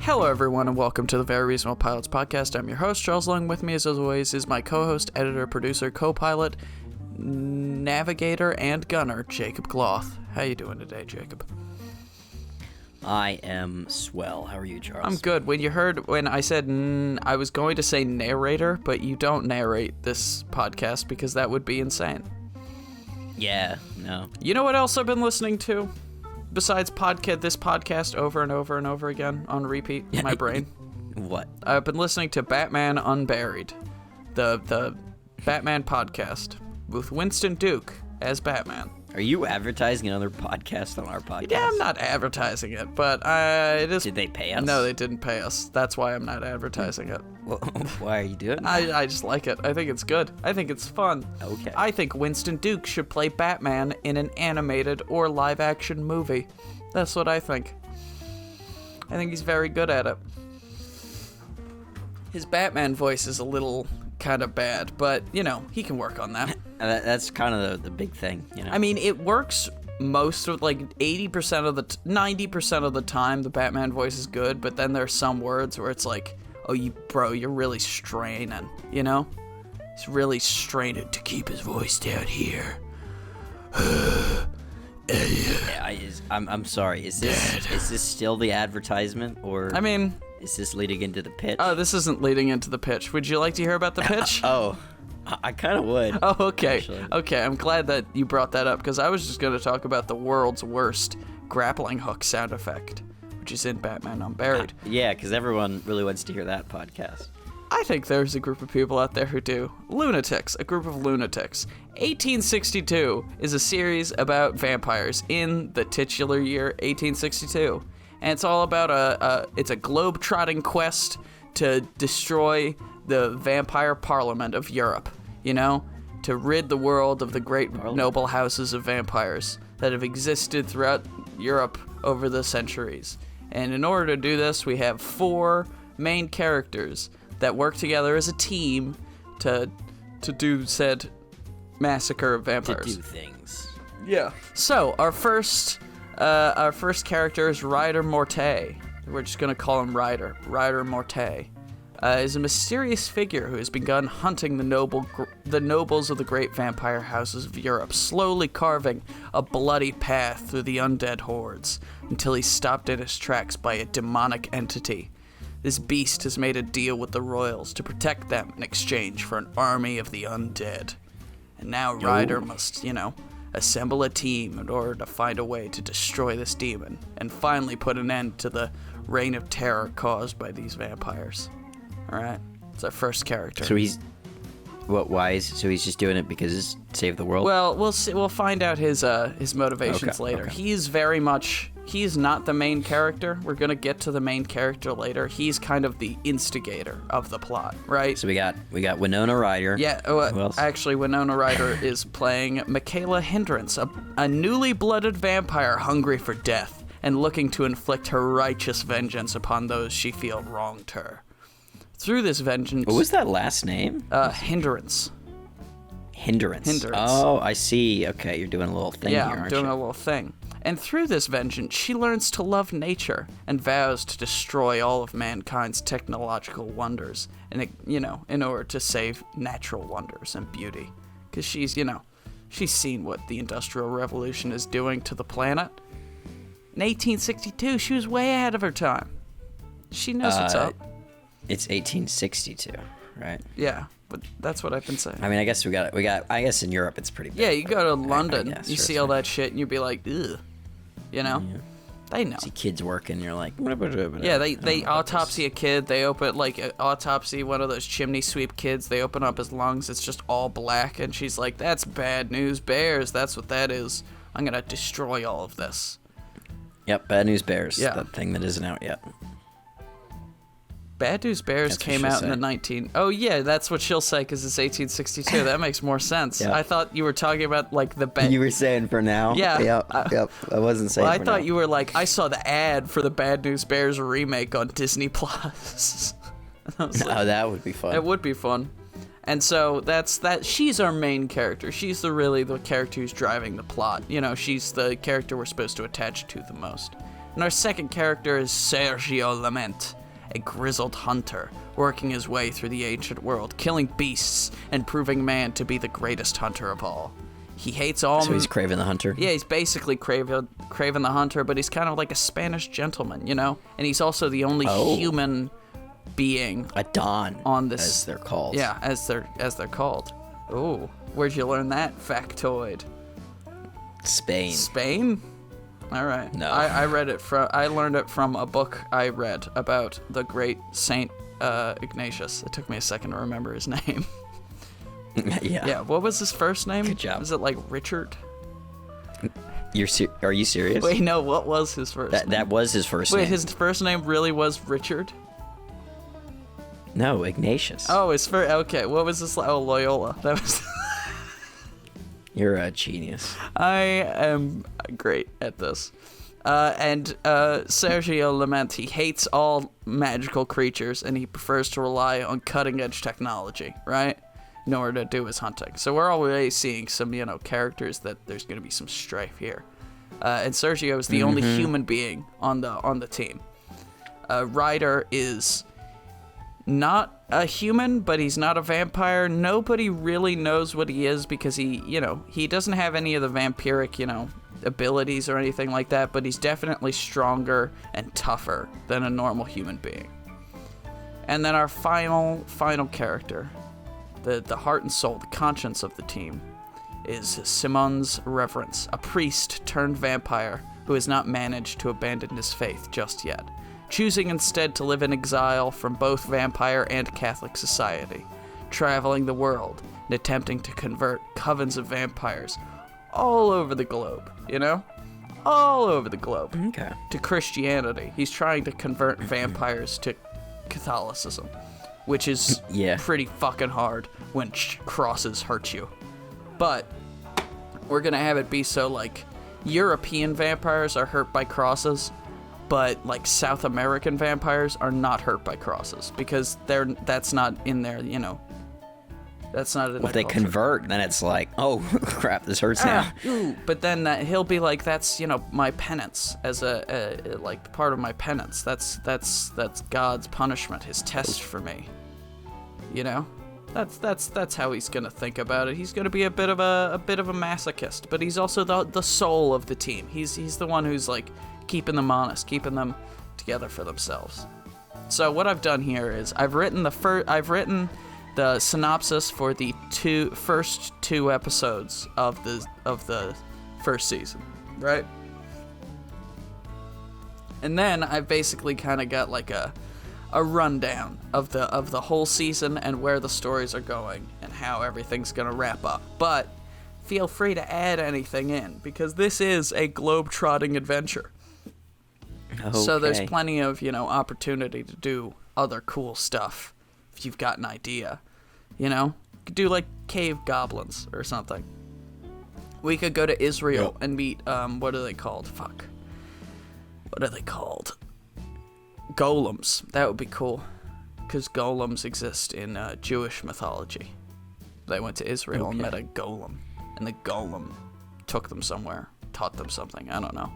Hello, everyone, and welcome to the Very Reasonable Pilots podcast. I'm your host, Charles. Along with me, as always, is my co-host, editor, producer, co-pilot, navigator, and gunner, Jacob Cloth. How you doing today, Jacob? I am swell. How are you, Charles? I'm good. When I said I was going to say narrator, but you don't narrate this podcast because that would be insane. Yeah, no. You know what else I've been listening to? Besides this podcast over and over and over again on repeat in my brain. What? I've been listening to Batman Unburied, the Batman podcast with Winston Duke as Batman. Are you advertising another podcast on our podcast? Yeah, I'm not advertising it, but it is... Did they pay us? No, they didn't pay us. That's why I'm not advertising it. Well, why are you doing that? I just like it. I think it's good. I think it's fun. Okay. I think Winston Duke should play Batman in an animated or live-action movie. That's what I think. I think he's very good at it. His Batman voice is a little kind of bad, but, you know, he can work on that. That's kind of the big thing, you know? I mean, it works most of, 80% of 90% of the time, the Batman voice is good, but then there's some words where it's like, oh, you're really straining, you know? He's really straining to keep his voice down here. I'm sorry. Is this still the advertisement, or I mean, is this leading into the pitch? Oh, this isn't leading into the pitch. Would you like to hear about the pitch? I kind of would. Oh, okay. Actually. Okay, I'm glad that you brought that up, because I was just going to talk about the world's worst grappling hook sound effect, which is in Batman Unburied. Yeah, because everyone really wants to hear that podcast. I think there's a group of people out there who do. Lunatics, a group of lunatics. 1862 is a series about vampires in the titular year 1862. And it's all about it's a globe-trotting quest to destroy the vampire parliament of Europe, you know? To rid the world of the great noble houses of vampires that have existed throughout Europe over the centuries. And in order to do this, we have 4 main characters that work together as a team to do said massacre of vampires. To do things. Yeah. So, our first character is Rider Mort. We're just going to call him Rider. Rider Mort is a mysterious figure who has begun hunting the nobles of the great vampire houses of Europe, slowly carving a bloody path through the undead hordes until he's stopped in his tracks by a demonic entity. This beast has made a deal with the royals to protect them in exchange for an army of the undead. And now Rider must, assemble a team in order to find a way to destroy this demon and finally put an end to the reign of terror caused by these vampires. Alright, it's our first character. So he's just doing it because it's save the world? Well, we'll find out his motivations later. Okay. He's not the main character. We're gonna get to the main character later. He's kind of the instigator of the plot, right? So we got Winona Ryder. Yeah, Who else? Actually, Winona Ryder is playing Michaela Hindrance, a newly blooded vampire hungry for death and looking to inflict her righteous vengeance upon those she feels wronged her. Through this vengeance... What was that last name? Hindrance. Hindrance. Oh, I see. Okay, you're doing a little thing here, aren't you? Yeah, I'm doing a little thing. And through this vengeance, she learns to love nature and vows to destroy all of mankind's technological wonders, and in order to save natural wonders and beauty. Because she's seen what the Industrial Revolution is doing to the planet. In 1862, she was way ahead of her time. She knows what's up. It's 1862, right? Yeah, but that's what I've been saying. I mean, I guess we got. I guess in Europe it's pretty big. Yeah, you go to London, you see all that. that shit, and you'd be like, ugh. Yeah. They know. See kids working, you're like... Yeah, they autopsy a kid, they open, autopsy one of those chimney sweep kids, they open up his lungs, it's just all black, and she's like, that's bad news bears, that's what that is. I'm gonna destroy all of this. Yep, Bad News Bears, Yeah. that thing that isn't out yet. Bad News Bears came out in the Oh yeah, that's what she'll say because it's 1862. That makes more sense. Yeah. I thought you were talking about the bad. You were saying for now. Yeah. Yep. I wasn't saying. Well, I for thought now. you were like, I saw the ad for the Bad News Bears remake on Disney Plus. That would be fun. It would be fun. And so that's that. She's our main character. She's the character who's driving the plot. She's the character we're supposed to attach to the most. And our second character is Sergio Lament, a grizzled hunter, working his way through the ancient world, killing beasts and proving man to be the greatest hunter of all. He hates all... So he's Craven the Hunter? Yeah, he's basically Craven the Hunter, but he's kind of like a Spanish gentleman, you know? And he's also the only human being... A Don, on this, as they're called. Yeah, as they're called. Ooh, where'd you learn that factoid? Spain. Spain? All right. No. I learned it from a book I read about the great Saint Ignatius. It took me a second to remember his name. Yeah. Yeah, what was his first name? Good job. Was it like Richard? Are you serious? Wait, no, what was his first name? That was his first name. Wait, his first name really was Richard? No, Ignatius. Oh, his first... Okay, what was this? Oh, Loyola. That was... You're a genius. I am great at this. And Sergio Lament, he hates all magical creatures, and he prefers to rely on cutting-edge technology, right? In order to do his hunting. So we're already seeing some, characters that there's going to be some strife here. And Sergio is the only human being on the team. Ryder is not a human, but he's not a vampire. Nobody really knows what he is because he doesn't have any of the vampiric, abilities or anything like that, but he's definitely stronger and tougher than a normal human being. And then our final character, the heart and soul, the conscience of the team, is Simon's Reverence, a priest turned vampire who has not managed to abandon his faith just yet, choosing instead to live in exile from both vampire and Catholic society, traveling the world and attempting to convert covens of vampires all over the globe, all over the globe, Okay. to Christianity. He's trying to convert vampires to Catholicism, which is pretty fucking hard when crosses hurt you. But we're gonna have it be so, like, European vampires are hurt by crosses, but, like, South American vampires are not hurt by crosses, because that's not in their, that's not in their Well, if they culture. convert, then it's like, oh, crap, this hurts now. Ooh, but then he'll be like, that's, my penance, as like, part of my penance. That's God's punishment, his test for me. That's how he's gonna think about it. He's gonna be a bit of a masochist, but he's also the soul of the team. He's the one who's, like, keeping them honest, keeping them together for themselves. So what I've done here is I've written the synopsis for the first two episodes of the first season, right? And then I've basically kind of got like a rundown of the whole season and where the stories are going and how everything's gonna wrap up. But feel free to add anything in, because this is a globe-trotting adventure. Okay. So there's plenty of, opportunity to do other cool stuff if you've got an idea. You could do, like, cave goblins or something. We could go to Israel and meet, what are they called? Fuck. What are they called? Golems. That would be cool, because golems exist in Jewish mythology. They went to Israel and met a golem, and the golem took them somewhere, taught them something. I don't know.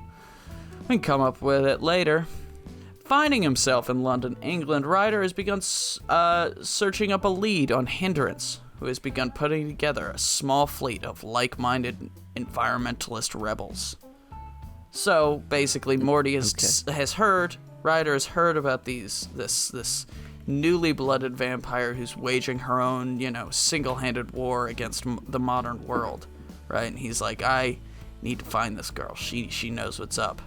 We can come up with it later. Finding himself in London, England, Ryder has begun searching up a lead on Hindrance, who has begun putting together a small fleet of like-minded environmentalist rebels. So basically, Morty has heard. Ryder has heard about this newly blooded vampire who's waging her own, single-handed war against the modern world, right? And he's like, I need to find this girl. She knows what's up.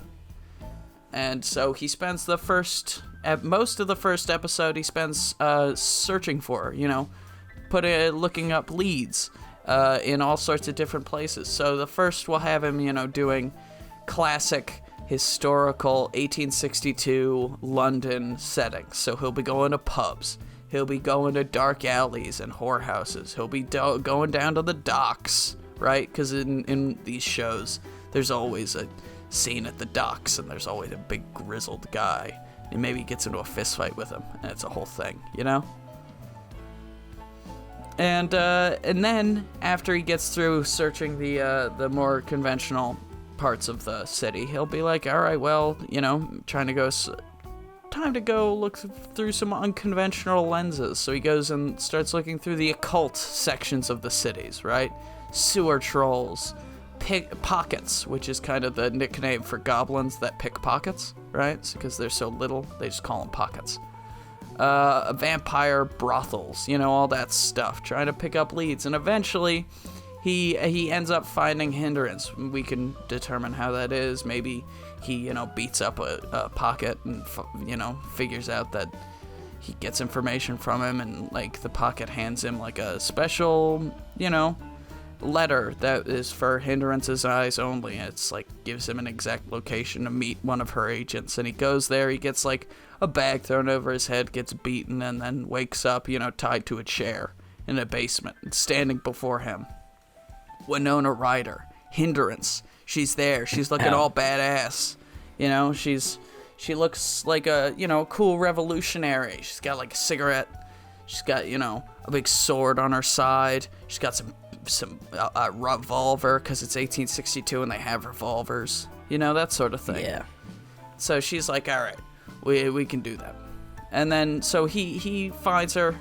And so he spends most of the first episode, he spends searching for her, looking up leads in all sorts of different places. So the first we'll have him, doing classic historical 1862 London settings. So he'll be going to pubs. He'll be going to dark alleys and whorehouses. He'll be going down to the docks, right? Because in these shows, there's always a scene at the docks, and there's always a big grizzled guy, and maybe he gets into a fist fight with him, and it's a whole thing, And then after he gets through searching the more conventional parts of the city, he'll be like, all right, well, time to go look through some unconventional lenses. So he goes and starts looking through the occult sections of the cities, right? Sewer trolls, pickpockets, which is kind of the nickname for goblins that pick pockets, right? Because they're so little, they just call them pockets. Vampire brothels, all that stuff, trying to pick up leads. And eventually, he ends up finding Hindrance. We can determine how that is. Maybe he, beats up a pocket and, figures out that he gets information from him, and, like, the pocket hands him, like, a special, letter that is for Hindrance's eyes only. It's like gives him an exact location to meet one of her agents, and he goes there. He gets like a bag thrown over his head, gets beaten, and then wakes up, tied to a chair in a basement. And standing before him, Winona Ryder, Hindrance. She's there. She's looking all badass. She looks like a cool revolutionary. She's got like a cigarette. She's got a big sword on her side. She's got some revolver, because it's 1862 and they have revolvers, that sort of thing. Yeah. So she's like, all right, we can do that. And then so he finds her,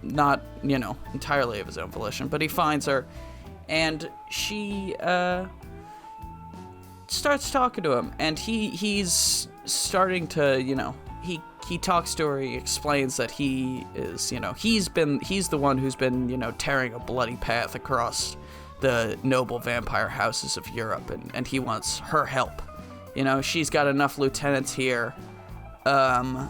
not entirely of his own volition, but he finds her, and she starts talking to him, and he's starting to he talks to her. He explains that he is, he's the one who's been, tearing a bloody path across the noble vampire houses of Europe, and he wants her help. She's got enough lieutenants here. You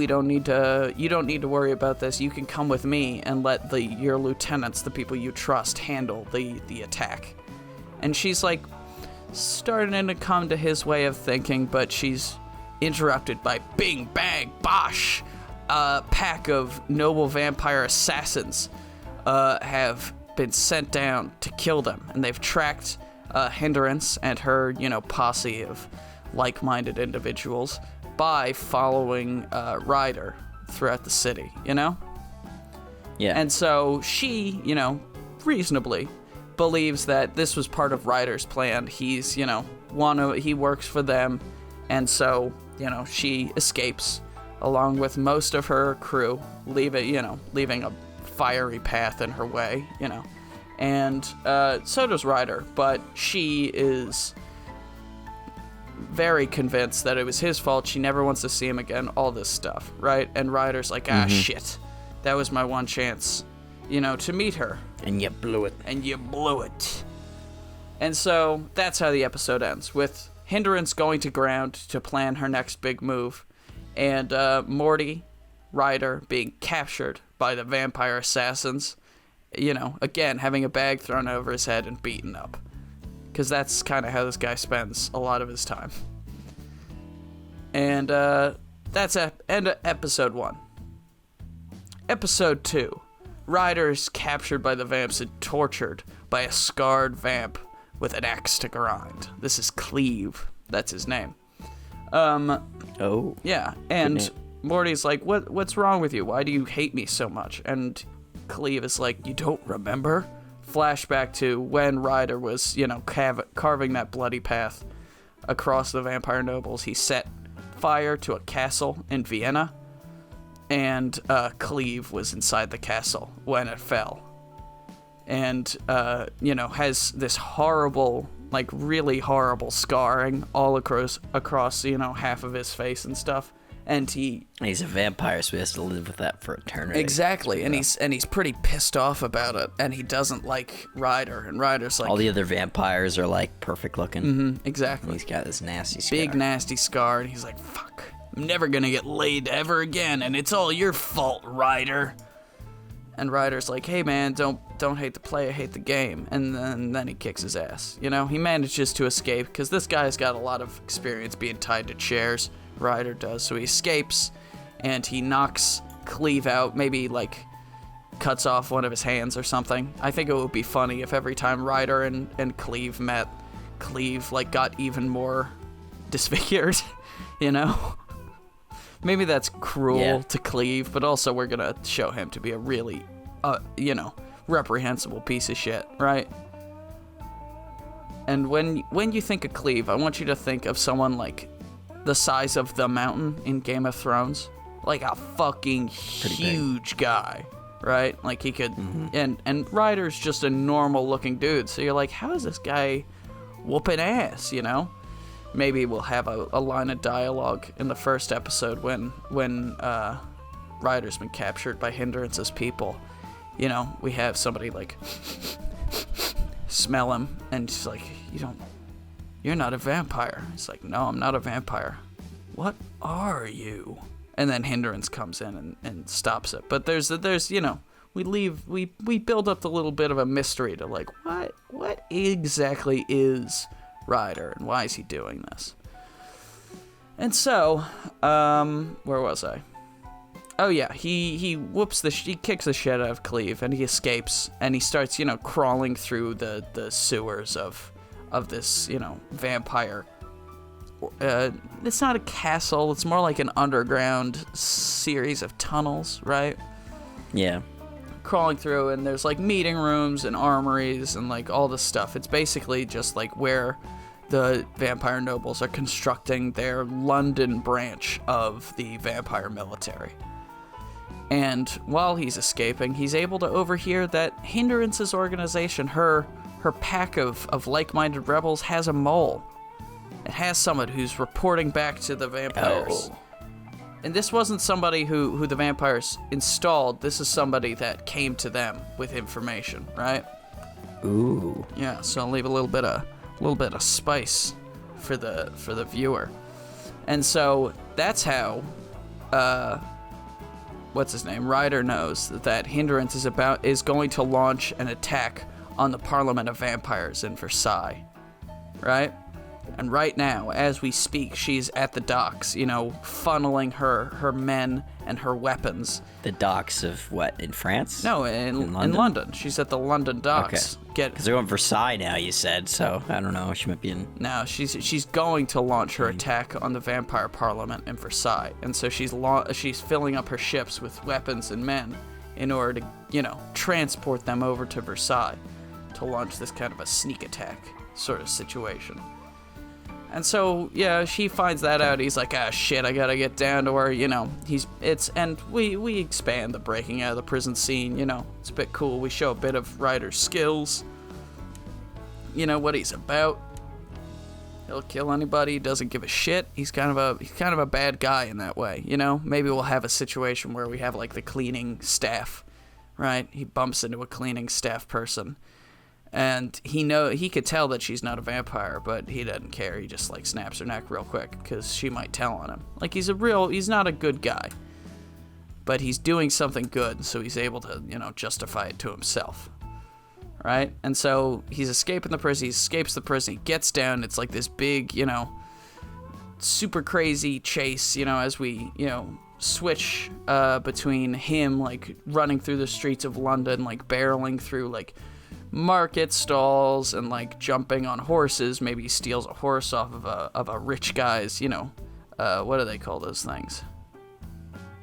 don't need to worry about this. You can come with me and let your lieutenants, the people you trust, handle the attack. And she's like starting to come to his way of thinking, but she's interrupted by bing, bang, bosh. A pack of noble vampire assassins have been sent down to kill them, and they've tracked Hindrance and her, posse of like-minded individuals by following Ryder throughout the city, Yeah. And so she, reasonably believes that this was part of Ryder's plan. He's, he works for them, and so she escapes along with most of her crew, leaving a fiery path in her way, and so does Ryder, but she is very convinced that it was his fault. She never wants to see him again, all this stuff, right? And Ryder's like, shit, that was my one chance, to meet her. And you blew it. And so that's how the episode ends, with Hindrance going to ground to plan her next big move, and Morty, Ryder, being captured by the vampire assassins, again, having a bag thrown over his head and beaten up. Because that's kind of how this guy spends a lot of his time. And that's end of episode 1. Episode 2. Ryder is captured by the vamps and tortured by a scarred vamp with an axe to grind. This is Cleve. That's his name. Oh. Yeah, and Morty's like, what's wrong with you? Why do you hate me so much? And Cleve is like, you don't remember? Flashback to when Ryder was, carving that bloody path across the vampire nobles. He set fire to a castle in Vienna, and Cleve was inside the castle when it fell. And, has this horrible, like, really horrible scarring all across, half of his face and stuff. And he's a vampire, so he has to live with that for eternity. Exactly, and he's pretty pissed off about it, and he doesn't like Ryder, and Ryder's like... all the other vampires are, like, perfect looking. Mm-hmm, exactly. And he's got this nasty scar. Big, nasty scar, and he's like, fuck, I'm never gonna get laid ever again, and it's all your fault, Ryder. And Ryder's like, hey man, don't hate the player, hate the game. And then he kicks his ass. He manages to escape, because this guy's got a lot of experience being tied to chairs. Ryder does. So he escapes, and he knocks Cleve out, maybe, like, cuts off one of his hands or something. I think it would be funny if every time Ryder and Cleve met, Cleve, like, got even more disfigured, Maybe that's cruel to Cleve, but also we're gonna show him to be a really, reprehensible piece of shit, right? And when you think of Cleve, I want you to think of someone like the size of the mountain in Game of Thrones. Like a fucking huge guy, right? Like he could, and Ryder's just a normal looking dude. So you're like, how is this guy whooping ass, you know? Maybe we'll have a line of dialogue in the first episode when Ryder's been captured by Hindrance's people. You know, we have somebody like smell him, and she's like, you're not a vampire. He's like, no, I'm not a vampire. What are you? And then Hindrance comes in and stops it. But there's you know, we build up the little bit of a mystery to like, what exactly is Ryder and why is he doing this? And so, where was I? Oh yeah, he kicks the shit out of Cleve, and he escapes, and he starts, you know, crawling through the sewers of this, you know, vampire. It's not a castle, it's more like an underground series of tunnels, right? Yeah. Crawling through, and there's like meeting rooms and armories and like all this stuff. It's basically just like where the vampire nobles are constructing their London branch of the vampire military. And while he's escaping, he's able to overhear that Hindrance's organization, her pack of like-minded rebels, has a mole. It has someone who's reporting back to the vampires. Oh. And this wasn't somebody who the vampires installed. This is somebody that came to them with information, right? Ooh. Yeah, so I'll leave a little bit of spice for the viewer. And so that's how what's his name? Ryder knows that Hindrance is going to launch an attack on the Parliament of Vampires in Versailles. Right? And right now, as we speak, she's at the docks, you know, funneling her men and her weapons. The docks of what, in France? No, in London. She's at the London docks. Okay. Because they're going Versailles now, you said, so I don't know. She might be in... No, she's going to launch her attack on the vampire parliament in Versailles. And so she's filling up her ships with weapons and men in order to, you know, transport them over to Versailles to launch this kind of a sneak attack sort of situation. And so, yeah, she finds that out. He's like, shit, I gotta get down to where, you know, and we expand the breaking out of the prison scene, you know, it's a bit cool. We show a bit of Ryder's skills, you know, what he's about. He'll kill anybody, he doesn't give a shit. He's kind of a bad guy in that way, you know? Maybe we'll have a situation where we have, like, the cleaning staff, right? He bumps into a cleaning staff person. And he could tell that she's not a vampire, but he doesn't care. He just like snaps her neck real quick because she might tell on him. Like he's not a good guy, but he's doing something good, so he's able to, you know, justify it to himself, right? And so he's escaping the prison. He escapes the prison. He gets down. It's like this big, you know, super crazy chase. You know, as we, you know, switch between him like running through the streets of London, like barreling through like market stalls and like jumping on horses. Maybe he steals a horse off of a rich guy's, you know, what do they call those things?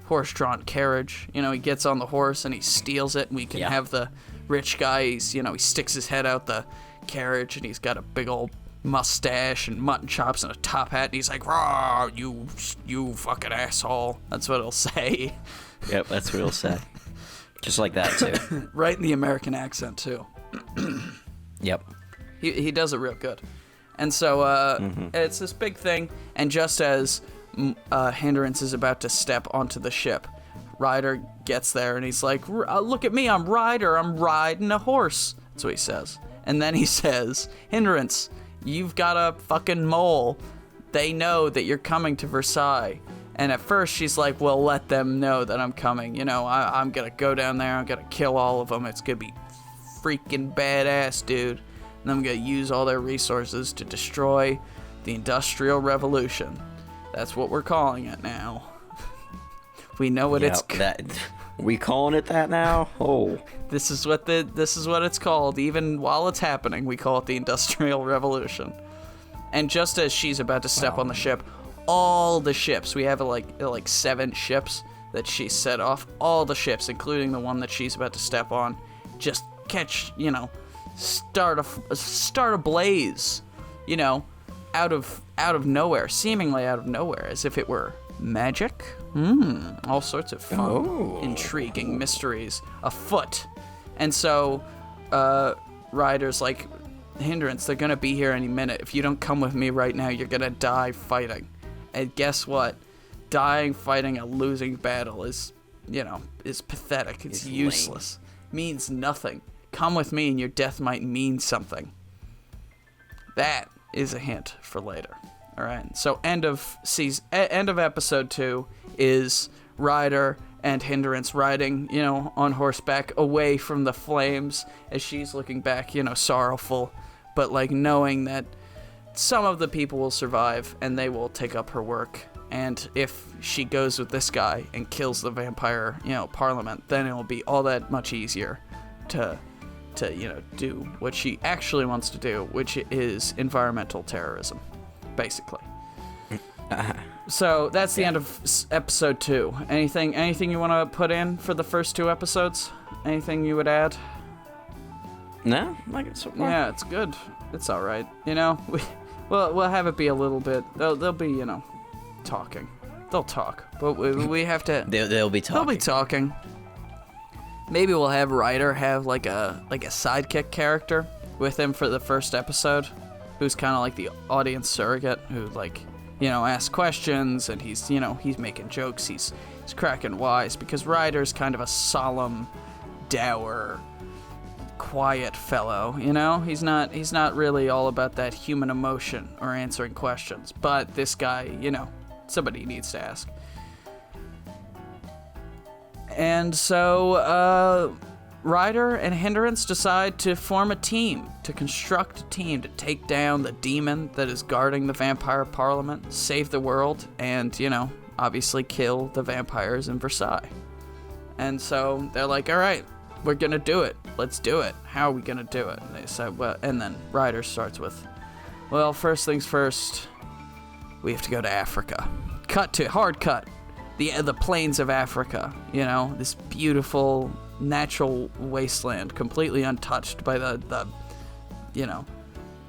Horse-drawn carriage. You know, he gets on the horse and he steals it, and we can have the rich guy. He's, you know, he sticks his head out the carriage, and he's got a big old mustache and mutton chops and a top hat, and he's like, "Rah, you fucking asshole." That's what he'll say. Yep, that's what he'll say. Just like that too. Right in the American accent too. Yep. He does it real good. And so it's this big thing, and just as Hindrance is about to step onto the ship, Ryder gets there, and he's like, "Look at me, I'm Ryder, I'm riding a horse." That's what he says. And then he says, "Hindrance, you've got a fucking mole. They know that you're coming to Versailles." And at first she's like, "Well, let them know that I'm coming. You know, I'm gonna go down there, I'm gonna kill all of them. It's gonna be freaking badass, dude. And I'm gonna use all their resources to destroy the Industrial Revolution." That's what we're calling it now. We know what it's. We calling it that now? Oh. This is what it's called. Even while it's happening, we call it the Industrial Revolution. And just as she's about to step on the ship, all the ships, we have like 7 ships that she set off. All the ships, including the one that she's about to step on, just catch, you know, start a blaze, you know, out of nowhere, seemingly out of nowhere, as if it were magic. All sorts of fun, intriguing mysteries afoot. And so, Ryder's like, Hindrance, they're gonna be here any minute. If you don't come with me right now, you're gonna die fighting. And guess what? Dying fighting a losing battle is pathetic. It's useless. Lame. Means nothing. Come with me and your death might mean something. That is a hint for later. All right. So end of episode 2 is Ryder and Hindrance riding, on horseback away from the flames as she's looking back, sorrowful, but like knowing that some of the people will survive and they will take up her work. And if she goes with this guy and kills the vampire, parliament, then it will be all that much easier to do what she actually wants to do, which is environmental terrorism, basically. So that's the end of episode 2. Anything you want to put in for the first 2 episodes? Anything you would add? No, like it so far. Yeah, it's good. It's all right. We'll have it be a little bit. They'll be talking. They'll talk, but we have to. They'll be talking. They'll be talking. Maybe we'll have Ryder have like a sidekick character with him for the first episode, who's kind of like the audience surrogate, who asks questions, and he's making jokes, he's cracking wise, because Ryder's kind of a solemn, dour, quiet fellow, he's not really all about that human emotion or answering questions, but this guy, somebody needs to ask. And so, Ryder and Hindrance decide to form a team, to construct a team to take down the demon that is guarding the vampire parliament, save the world, and, obviously kill the vampires in Versailles. And so they're like, all right, we're gonna do it. Let's do it. How are we gonna do it? And they said, well, and then Ryder starts with, well, first things first, we have to go to Africa. Hard cut. The plains of Africa, this beautiful natural wasteland, completely untouched by the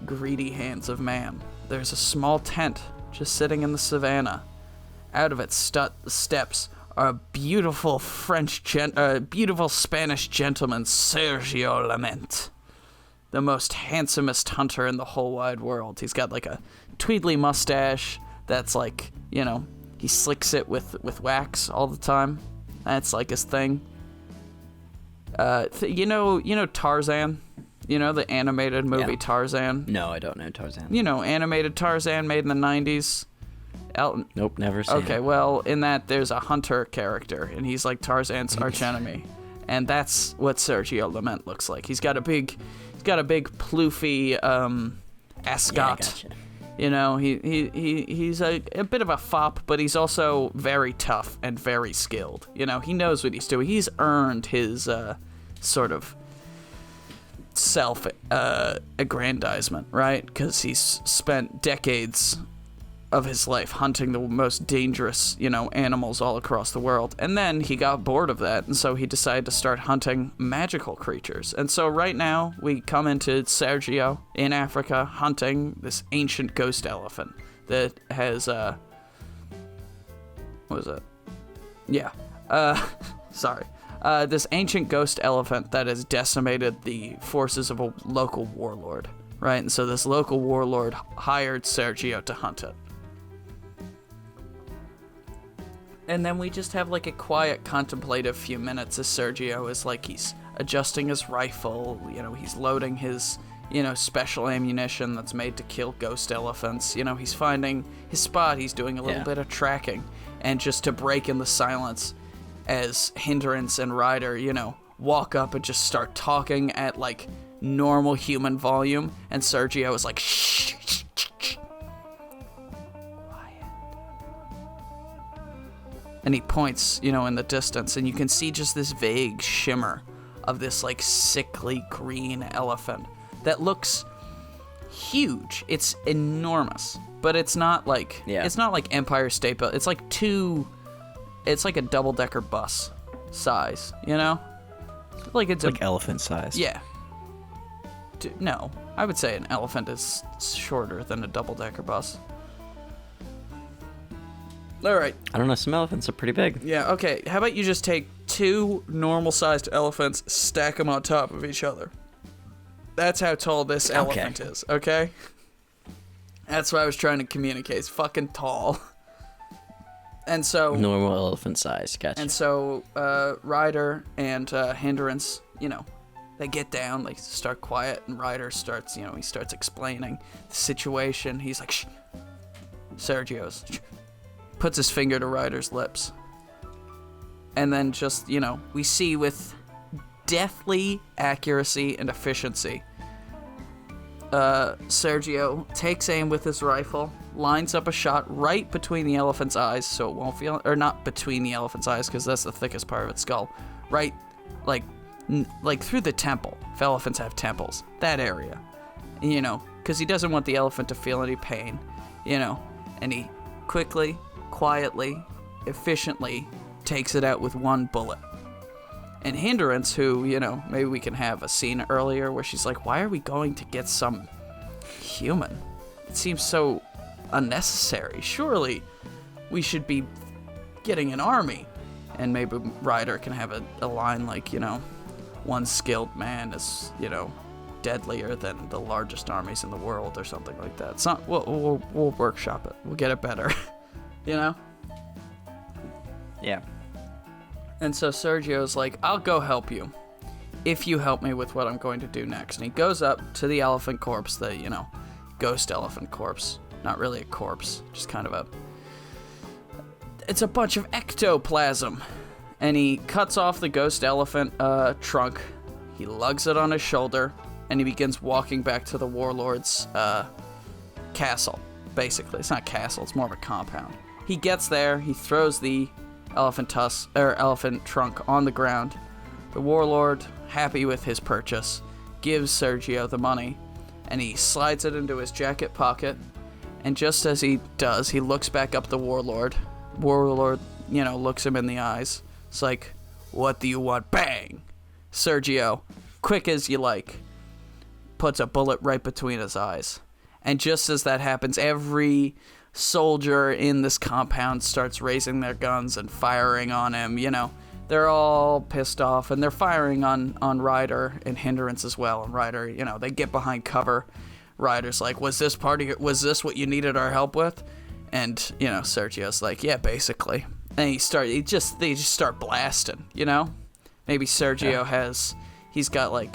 greedy hands of man. There's a small tent just sitting in the savannah. Out of its steps are a beautiful beautiful Spanish gentleman, Sergio Lament, the most handsomest hunter in the whole wide world. He's got like a tweedly mustache that's like, he slicks it with wax all the time. That's like his thing. Tarzan? The animated movie Tarzan? No, I don't know Tarzan. Animated Tarzan made in the 90s. Nope, never seen it. Okay, well, in that there's a hunter character, and he's like Tarzan's archenemy. And that's what Sergio Lament looks like. He's got a big ploofy ascot. Yeah, gotcha. He's a bit of a fop, but he's also very tough and very skilled. He knows what he's doing. He's earned his sort of self-aggrandizement, right? Because he's spent decades of his life hunting the most dangerous, animals all across the world. And then he got bored of that, and so he decided to start hunting magical creatures. And so right now, we come into Sergio in Africa hunting this ancient ghost elephant that has, what was it? Yeah. Sorry. This ancient ghost elephant that has decimated the forces of a local warlord, right? And so this local warlord hired Sergio to hunt it. And then we just have like a quiet, contemplative few minutes as Sergio is like, he's adjusting his rifle, he's loading his, special ammunition that's made to kill ghost elephants. He's finding his spot, he's doing a little bit of tracking. And just to break in the silence as Hindrance and Ryder, walk up and just start talking at like normal human volume. And Sergio is like, shh. And he points, in the distance, and you can see just this vague shimmer of this, like, sickly green elephant that looks huge. It's enormous, but it's not like it's not like Empire State Building. It's like a double-decker bus size, Like it's like elephant size. Yeah. No, I would say an elephant is shorter than a double-decker bus. All right. I don't know. Some elephants are pretty big. Yeah, okay. How about you just take 2 normal-sized elephants, stack them on top of each other. That's how tall this elephant is, okay? That's what I was trying to communicate. It's fucking tall. And so... Normal elephant size, gotcha. And so, Ryder and Hindrance, they get down, they start quiet, and Ryder starts, he starts explaining the situation. He's like, shh. Sergio's, shh. Puts his finger to Ryder's lips. And then just, we see with deathly accuracy and efficiency, Sergio takes aim with his rifle, lines up a shot right between the elephant's eyes so it won't feel, or not between the elephant's eyes because that's the thickest part of its skull, right, like through the temple, if elephants have temples, that area, because he doesn't want the elephant to feel any pain, and he quickly, quietly, efficiently takes it out with 1 bullet. And Hindrance, who, maybe we can have a scene earlier where she's like, why are we going to get some human? It seems so unnecessary. Surely we should be getting an army. And maybe Ryder can have a line like, one skilled man is, deadlier than the largest armies in the world or something like that. It's not, we'll workshop it. We'll get it better. Yeah. And so Sergio's like, I'll go help you if you help me with what I'm going to do next. And he goes up to the elephant corpse, the, ghost elephant corpse. Not really a corpse, just kind of it's a bunch of ectoplasm. And he cuts off the ghost elephant trunk. He lugs it on his shoulder, and he begins walking back to the warlord's castle. Basically, it's not a castle, it's more of a compound. He gets there, he throws the elephant trunk on the ground. The warlord, happy with his purchase, gives Sergio the money, and he slides it into his jacket pocket. And just as he does, he looks back up the warlord. Warlord, looks him in the eyes. It's like, what do you want? Bang! Sergio, quick as you like, puts a bullet right between his eyes. And just as that happens, every soldier in this compound starts raising their guns and firing on him. They're all pissed off, and they're firing on Ryder and Hindrance as well. And Ryder, they get behind cover. Ryder's like, was this what you needed our help with? And, Sergio's like, yeah, basically. And they just start blasting, Maybe Sergio he's got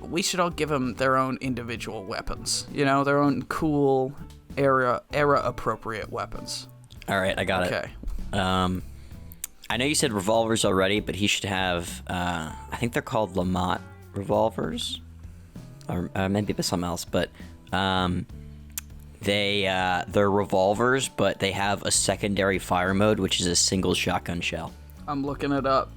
we should all give them their own individual weapons, their own cool era appropriate weapons. All right, I got it. I know you said revolvers already, but he should have, I think they're called Mort revolvers, or maybe something else, but they're revolvers, but they have a secondary fire mode, which is a single shotgun shell. I'm looking it up.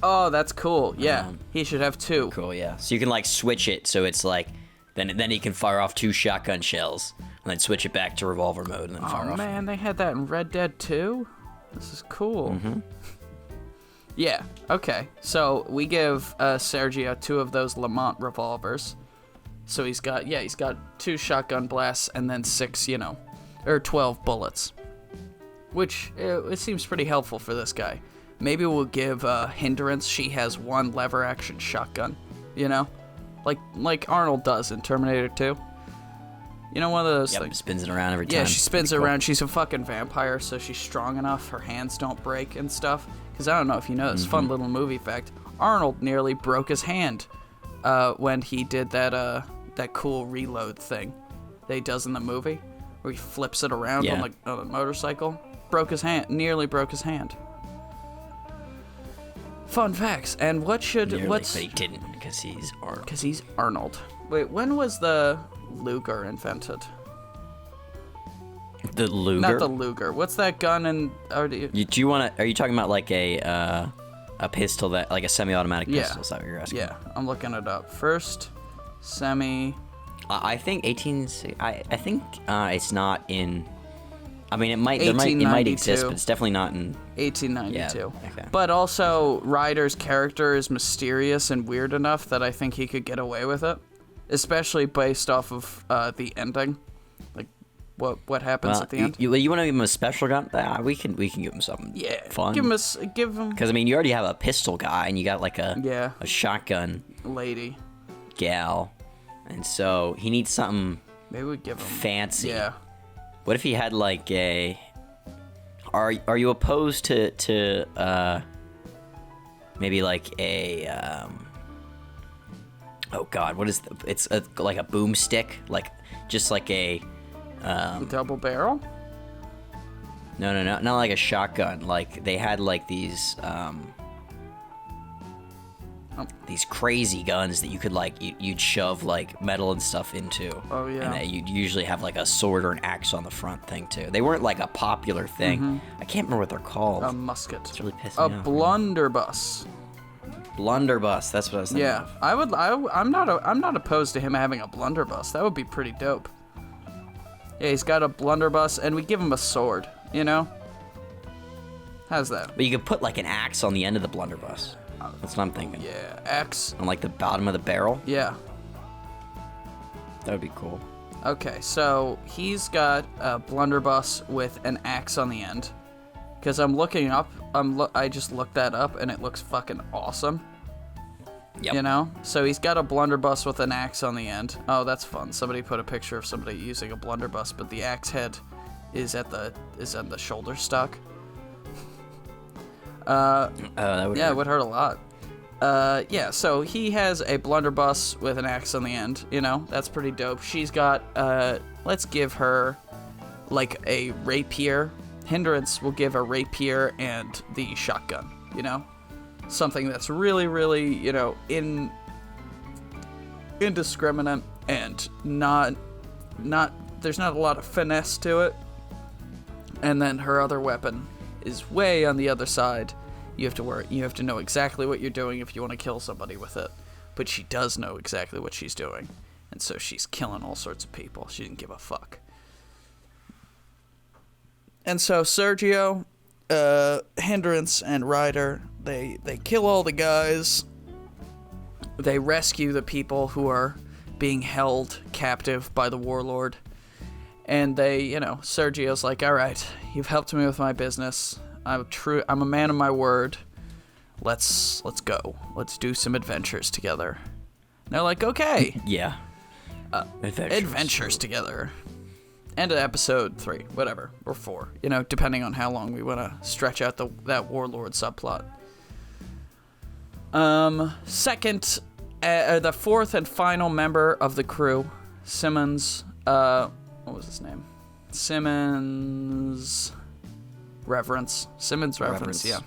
Oh, that's cool. Yeah, he should have 2. Cool, yeah. So you can switch it, so it's then he can fire off 2 shotgun shells, and then switch it back to revolver mode, and then fire off. Oh man, they had that in Red Dead 2? This is cool. Mm-hmm. Yeah, okay. So we give Sergio 2 of those Mort revolvers. So he's got 2 shotgun blasts and then 6, or 12 bullets. Which, it seems pretty helpful for this guy. Maybe we'll give Hindrance, she has 1 lever action shotgun, like Arnold does in Terminator 2. One of those things. Spins it around every time. Yeah, she spins it around. She's a fucking vampire, so she's strong enough. Her hands don't break and stuff. Because I don't know if you know this fun little movie fact. Arnold nearly broke his hand when he did that cool reload thing that he does in the movie, where he flips it around on a motorcycle. Nearly broke his hand. Fun facts. And but he didn't, because he's Arnold. Because he's Arnold. Wait, when was the Luger invented? The Luger? Not the Luger. What's that gun in... Are you talking about a pistol, that a semi-automatic pistol? Is that what you're asking? Yeah, I'm looking it up. First semi... I think it's not in... I mean, it might exist, but it's definitely not in... 1892. Yeah, okay. But also, Ryder's character is mysterious and weird enough that I think he could get away with it. especially based off of the ending, like what happens at the end. You want to give him a special gun? We can give him something fun. Give him. Because I mean, you already have a pistol guy, and you got like a shotgun lady, gal, and so he needs something. Maybe we give him fancy. Yeah. What if he had like a? Are you opposed to maybe like a oh god, what is like a boomstick, like just like a double barrel? No, not like a shotgun. Like they had like these crazy guns that you could like you'd shove like metal and stuff into. Oh yeah. And you'd usually have like a sword or an axe on the front thing too. They weren't like a popular thing. Mm-hmm. I can't remember what they're called. A musket. It's really pissing me off. A blunderbuss. Blunderbuss. That's what I was thinking. Yeah, of. I'm not opposed to him having a blunderbuss. That would be pretty dope. Yeah, he's got a blunderbuss, and we give him a sword. You know. How's that? But you could put like an axe on the end of the blunderbuss. That's what I'm thinking. Yeah, axe. On like the bottom of the barrel? Yeah. That would be cool. Okay, so he's got a blunderbuss with an axe on the end. Because I'm looking up, I just looked that up, and it looks fucking awesome. Yep. You know? So he's got a blunderbuss with an axe on the end. Oh, that's fun. Somebody put a picture of somebody using a blunderbuss, but the axe head is on the shoulder stock. That would hurt. It would hurt a lot. Yeah, so he has a blunderbuss with an axe on the end, you know? That's pretty dope. She's got, let's give her, like, a rapier. Hindrance will give a rapier and the shotgun, you know? Something that's really, really, you know, indiscriminate and not, there's not a lot of finesse to it. And then her other weapon is way on the other side. You have to know exactly what you're doing if you want to kill somebody with it. But she does know exactly what she's doing. And so she's killing all sorts of people. She didn't give a fuck. And so Sergio, Hindrance, and Ryder, they kill all the guys. They rescue the people who are being held captive by the warlord. And they, you know, Sergio's like, all right, you've helped me with my business. I'm a man of my word. Let's go. Let's do some adventures together. And they're like, okay. Yeah. Adventures together. End of episode 3, whatever, or 4, you know, depending on how long we want to stretch out that warlord subplot. The fourth and final member of the crew, Simmons. What was his name? Simmons Reverence. Yeah,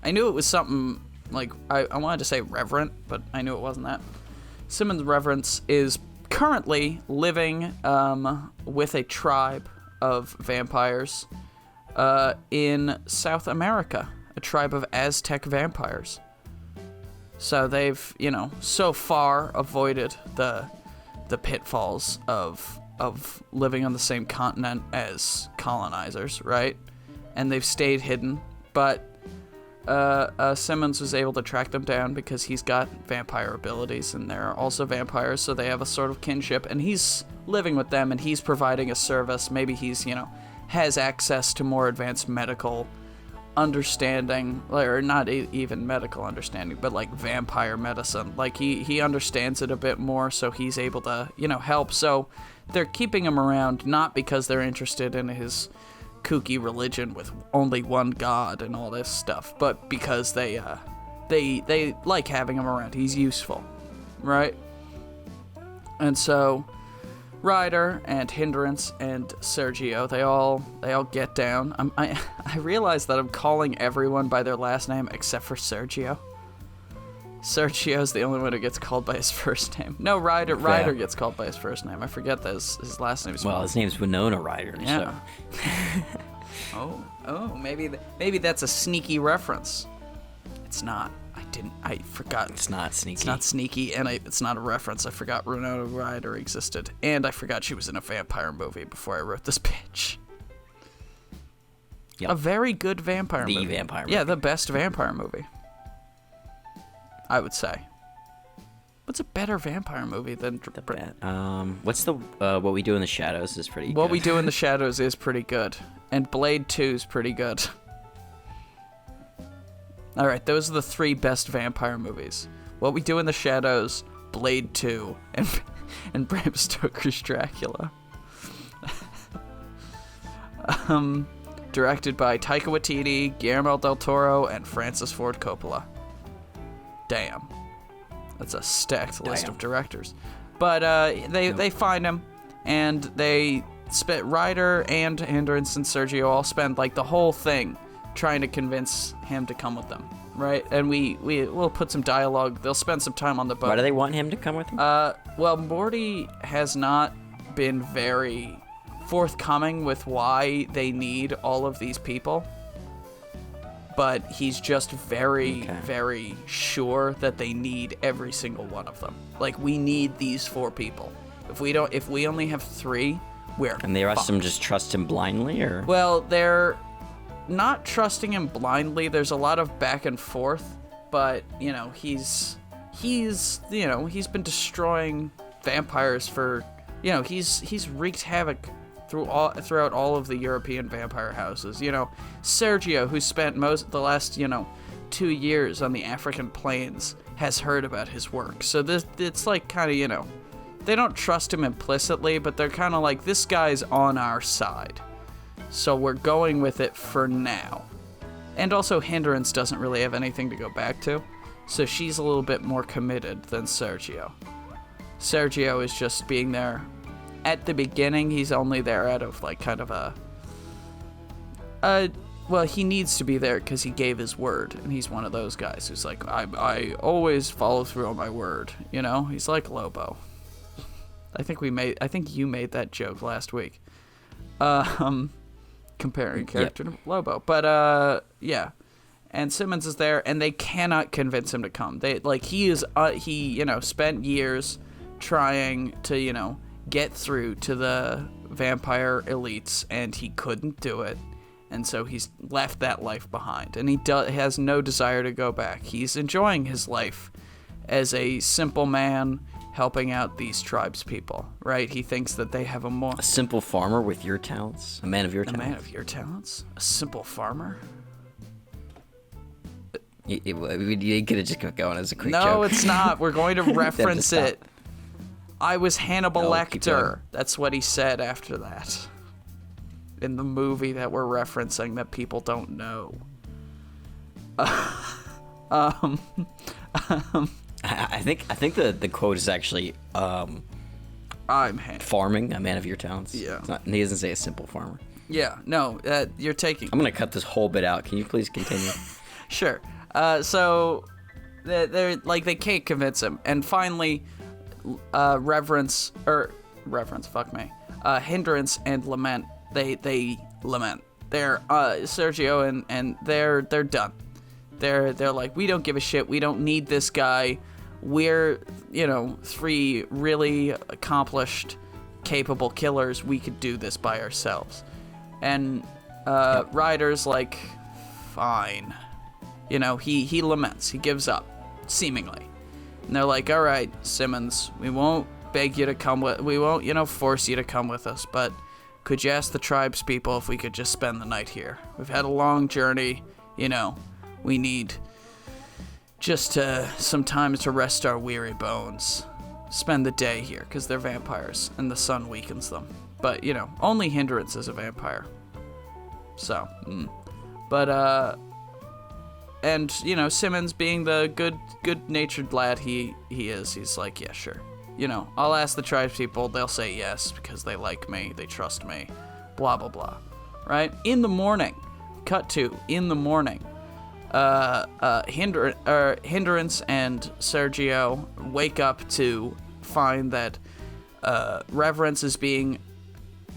I knew it was something like, I wanted to say reverent, but I knew it wasn't that. Simmons Reverence is currently living with a tribe of vampires in South America, a tribe of Aztec vampires. So they've, you know, so far avoided the pitfalls of living on the same continent as colonizers, right? And they've stayed hidden, but Simmons was able to track them down because he's got vampire abilities, and they're also vampires, so they have a sort of kinship, and he's living with them, and he's providing a service. Maybe he's, you know, has access to more advanced medical understanding, or not even medical understanding, but like vampire medicine. Like he understands it a bit more, so he's able to, you know, help. So they're keeping him around not because they're interested in his kooky religion with only one god and all this stuff, but because they like having him around. He's useful, right? And so Ryder and Hindrance and Sergio, they all get down. I realize that I'm calling everyone by their last name except for Sergio. Sergio's the only one who gets called by his first name. No, Ryder gets called by his first name. I forget that his last name is... Well, his name's Winona Ryder. Yeah. So. oh, maybe that's a sneaky reference. It's not. I forgot. It's not sneaky. It's not sneaky, and it's not a reference. I forgot Winona Ryder existed, and I forgot she was in a vampire movie before I wrote this pitch. Yep. A very good vampire movie. The vampire movie. Yeah, the best vampire movie, I would say. What's a better vampire movie than what's the What We Do in the Shadows is pretty good. What We Do in the Shadows is pretty good, and Blade 2 is pretty good. All right, those are the 3 best vampire movies: What We Do in the Shadows, Blade 2, and Bram Stoker's Dracula. Directed by Taika Waititi, Guillermo del Toro, and Francis Ford Coppola. Damn. That's a stacked list of directors. But they find him, and they Ryder and Hindrance and Sergio all spend like the whole thing trying to convince him to come with them, right? And we'll put some dialogue. They'll spend some time on the boat. Why do they want him to come with them? Well, Morty has not been very forthcoming with very all of these people. But he's just very sure that they need every single one of them. Like, we need these 4 people. If we only have 3, we're And the rest fucked. of them just trust him blindly, or? Well, they're not trusting him blindly. There's a lot of back and forth, but he's been destroying vampires for he's wreaked havoc throughout all of the European vampire houses. Sergio, who spent the last 2 years on the African plains, has heard about his work. So it's like kind of they don't trust him implicitly, but they're kind of like, this guy's on our side, so we're going with it for now. And also, Hindrance doesn't really have anything to go back to, so she's a little bit more committed than Sergio. Sergio is just being there. At the beginning, he's only there out of like kind of well, he needs to be there because he gave his word, and he's one of those guys who's like, I always follow through on my word. He's like Lobo. I think you made that joke last week, comparing character to Lobo. But yeah, and Simmons is there, and they cannot convince him to come. He spent years trying to get through to the vampire elites, and he couldn't do it, and so he's left that life behind, and he has no desire to go back. He's enjoying his life as a simple man helping out these tribes people, right? He thinks that they have A simple farmer with your talents? A man of your talents? A man of your talents? A simple farmer? You could have just kept going as a quick joke. No, it's not. We're going to reference it. I was Hannibal Lecter. That's what he said after that. In the movie that we're referencing that people don't know. I think the quote is actually I'm Hannibal. Farming, a man of your talents. Yeah. He doesn't say a simple farmer. Yeah, no, you're taking... I'm going to cut this whole bit out. Can you please continue? Sure. So they're like, they can't convince him. And finally, Hindrance and Lament, they lament. They're Sergio and they're done. They're like, we don't give a shit. We don't need this guy. We're 3 really accomplished, capable killers. We could do this by ourselves. And Ryder's like, fine. He laments. He gives up, seemingly. And they're like, all right, Simmons, we won't beg you to come with, we won't, force you to come with us, but could you ask the tribes people if we could just spend the night here? We've had a long journey, we need just some time to rest our weary bones. Spend the day here, because they're vampires, and the sun weakens them. But, only Hindrance is a vampire. So, But, and, Simmons being the good-natured lad he is, he's like, yeah, sure. I'll ask the tribes people, they'll say yes, because they like me, they trust me, blah, blah, blah. Right? In the morning, cut to, in the morning, Hindrance and Sergio wake up to find that Reverence is being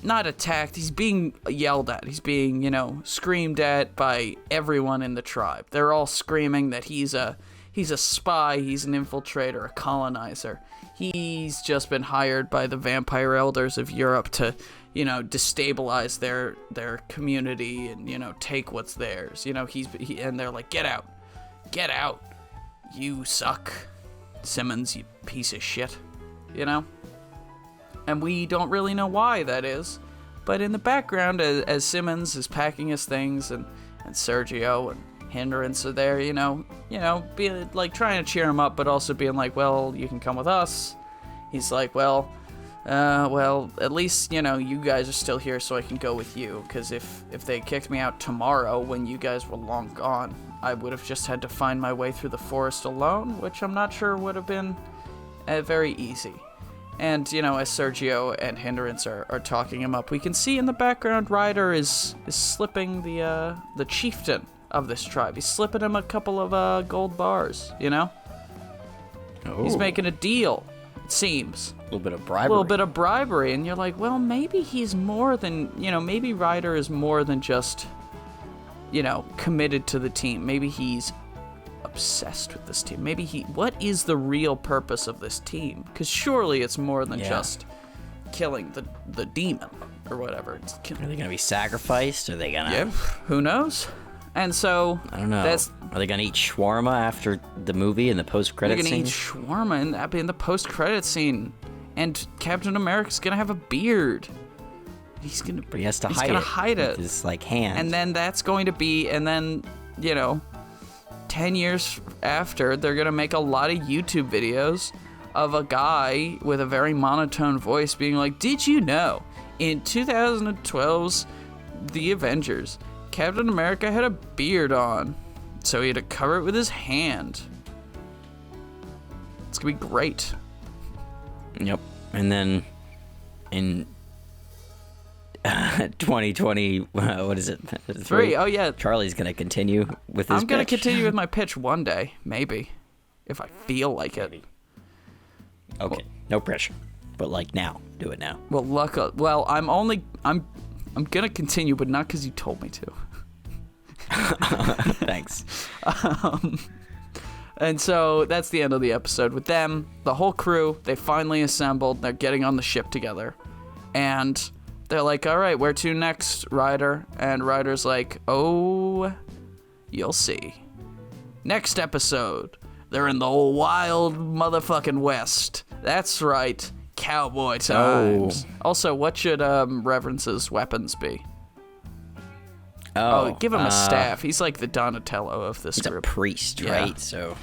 not attacked, he's being yelled at. He's being, screamed at by everyone in the tribe. They're all screaming that he's a spy, he's an infiltrator, a colonizer. He's just been hired by the vampire elders of Europe to, destabilize their community and, take what's theirs. And they're like, get out, you suck, Simmons, you piece of shit, you know? And we don't really know why that is, but in the background, as Simmons is packing his things, and Sergio and Hindrance are there, being like trying to cheer him up, but also being like, well, you can come with us. He's like, well, at least, you guys are still here, so I can go with you, because if they kicked me out tomorrow when you guys were long gone, I would have just had to find my way through the forest alone, which I'm not sure would have been very easy. And, as Sergio and Hindrance are talking him up, we can see in the background Ryder is slipping the chieftain of this tribe. He's slipping him a couple of gold bars, Oh. He's making a deal, it seems. A little bit of bribery. And you're like, well, maybe he's more than, maybe Ryder is more than just, committed to the team. Maybe he's obsessed with this team. What is the real purpose of this team? Because surely it's more than just killing the demon or whatever. Are they gonna be sacrificed? Are they gonna? Yeah, who knows? And so I don't know. Are they gonna eat shawarma after the movie in the post-credit scene? They're gonna eat shawarma in the post-credit scene, and Captain America's gonna have a beard. But he has to hide it with his hand. And then that's going to be, 10 years after, they're going to make a lot of YouTube videos of a guy with a very monotone voice being like, did you know, in 2012's The Avengers, Captain America had a beard on, so he had to cover it with his hand. It's going to be great. Yep. And then in 2020, what is it? 3. Oh, yeah. Charlie's going to continue with his I'm going to continue with my pitch one day, maybe, if I feel like it. Okay, no pressure. But now, do it now. Well, I'm going to continue, but not because you told me to. Thanks. And so that's the end of the episode with them. The whole crew, they finally assembled. They're getting on the ship together. And they're like, all right, where to next, Ryder? And Ryder's like, oh, you'll see. Next episode, they're in the whole wild motherfucking West. That's right, cowboy times. Oh. Also, what should Reverence's weapons be? Oh, give him a staff. He's like the Donatello of this group. He's a priest, right? So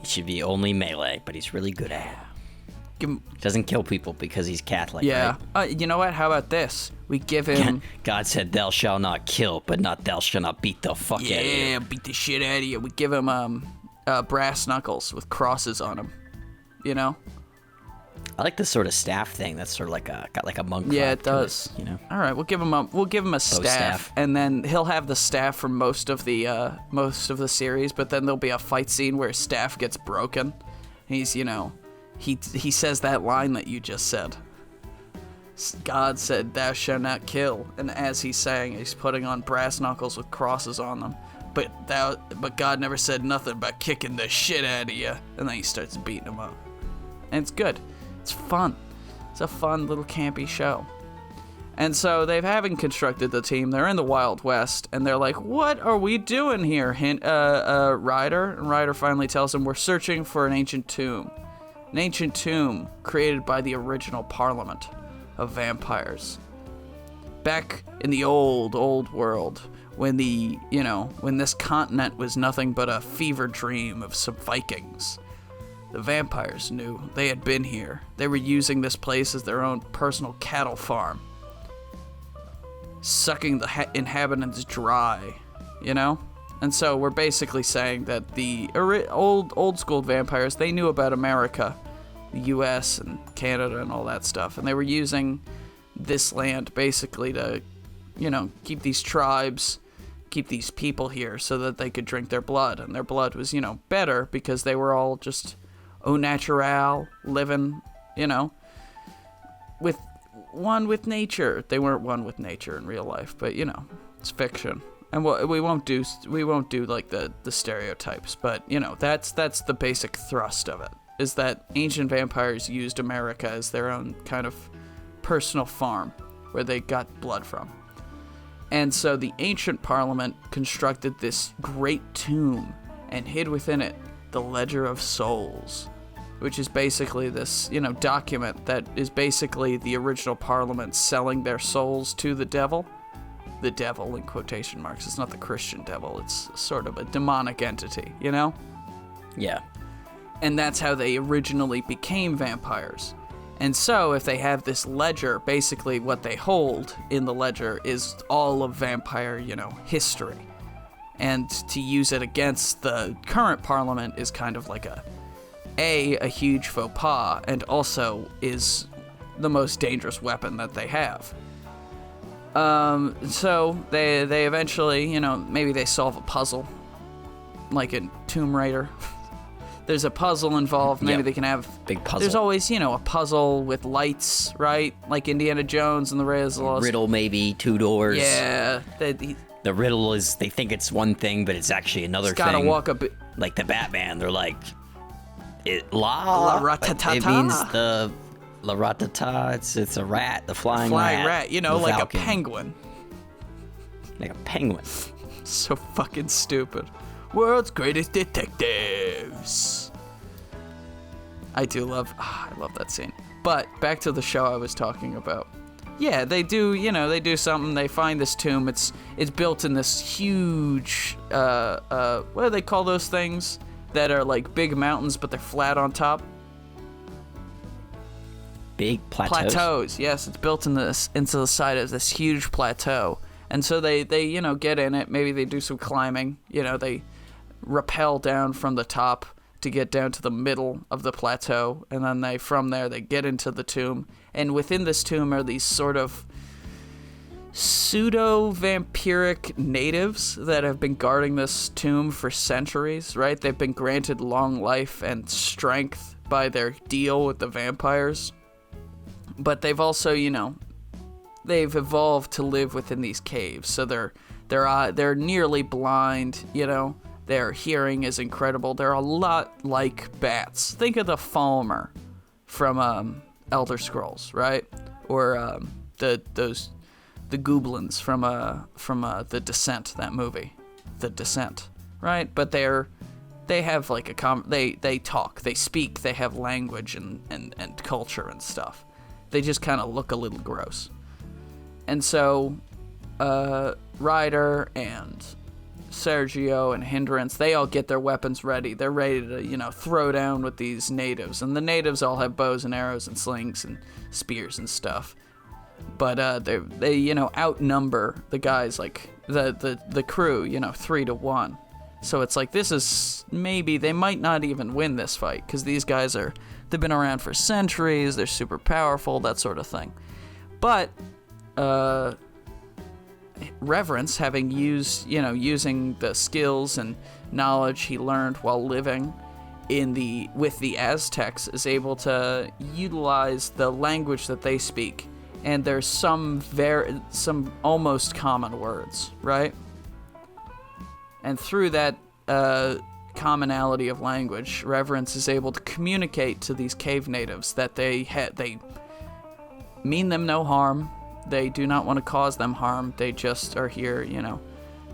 he should be only melee, but he's really good at it. Doesn't kill people because he's Catholic, right? You know what? How about this? We give him... God said, thou shalt not kill, but not thou shalt not beat the fuck out of you. Yeah, beat the shit out of you. We give him brass knuckles with crosses on them, I like this sort of staff thing. That's sort of got like a monk. Yeah, it does. All right, we'll give him a staff, and then he'll have the staff for most of the series. But then there'll be a fight scene where his staff gets broken. He's he says that line that you just said. God said, "Thou shalt not kill," and as he's saying, he's putting on brass knuckles with crosses on them. But God never said nothing about kicking the shit out of you, and then he starts beating him up, and it's good. It's fun. It's a fun little campy show. And so they've having constructed the team. They're in the Wild West, and they're like, "What are we doing here?" Ryder. And Ryder finally tells them, "We're searching for an ancient tomb created by the original Parliament of vampires. Back in the old world, when when this continent was nothing but a fever dream of some Vikings." The vampires knew they had been here. They were using this place as their own personal cattle farm, sucking the inhabitants dry, And so we're basically saying that the old school vampires, they knew about America, the U.S. and Canada and all that stuff, and they were using this land basically to, keep these tribes, keep these people here so that they could drink their blood, and their blood was, better because they were all just au natural, living, with nature. They weren't one with nature in real life, but it's fiction, and we won't do like the stereotypes, but that's the basic thrust of it, is that ancient vampires used America as their own kind of personal farm where they got blood from. And so the ancient Parliament constructed this great tomb and hid within it the Ledger of Souls, which is basically this, document that is basically the original Parliament selling their souls to the devil. The devil in quotation marks. It's not the Christian devil. It's sort of a demonic entity, Yeah. And that's how they originally became vampires. And so if they have this ledger, basically what they hold in the ledger is all of vampire, history. And to use it against the current Parliament is kind of like a huge faux pas, and also is the most dangerous weapon that they have. So they eventually, maybe they solve a puzzle, like in Tomb Raider. There's a puzzle involved. Maybe they can have big puzzle. There's always, a puzzle with lights, right? Like Indiana Jones and the Raiders of the Lost. Riddle, maybe 2 doors. Yeah. The riddle is they think it's one thing, but it's actually another thing. Gotta walk a bit. Like the Batman, they're like, La ratatata. It means the la ratata. It's a rat, the flying rat. Like Falcon. a penguin. Like a penguin. So fucking stupid. World's greatest detectives. I love that scene. But back to the show I was talking about. Yeah, they do, they do something. They find this tomb. It's built in this huge, what do they call those things that are like big mountains, but they're flat on top? Big plateaus? Plateaus, yes. It's built into the side of this huge plateau. And so they get in it. Maybe they do some climbing. They rappel down from the top to get down to the middle of the plateau, and then from there they get into the tomb. And within this tomb are these sort of pseudo-vampiric natives that have been guarding this tomb for centuries, right? They've been granted long life and strength by their deal with the vampires. But they've also, they've evolved to live within these caves. So they're nearly blind, Their hearing is incredible. They're a lot like bats. Think of the Falmer from Elder Scrolls, right? Or the Goblins from The Descent, that movie, The Descent, right? But they have like they talk, they speak, they have language and culture and stuff. They just kind of look a little gross. And so Ryder and Sergio and Hindrance, they all get their weapons ready. They're ready to, throw down with these natives. And the natives all have bows and arrows and slings and spears and stuff. But they outnumber the guys, like the crew, 3-1. So it's like, this is maybe they might not even win this fight, because these guys they've been around for centuries, they're super powerful, that sort of thing. But Reverence, having using the skills and knowledge he learned while living with the Aztecs, is able to utilize the language that they speak, and there's some almost common words, right? And through that commonality of language, Reverence is able to communicate to these cave natives that they mean them no harm. They do not want to cause them harm. They just are here,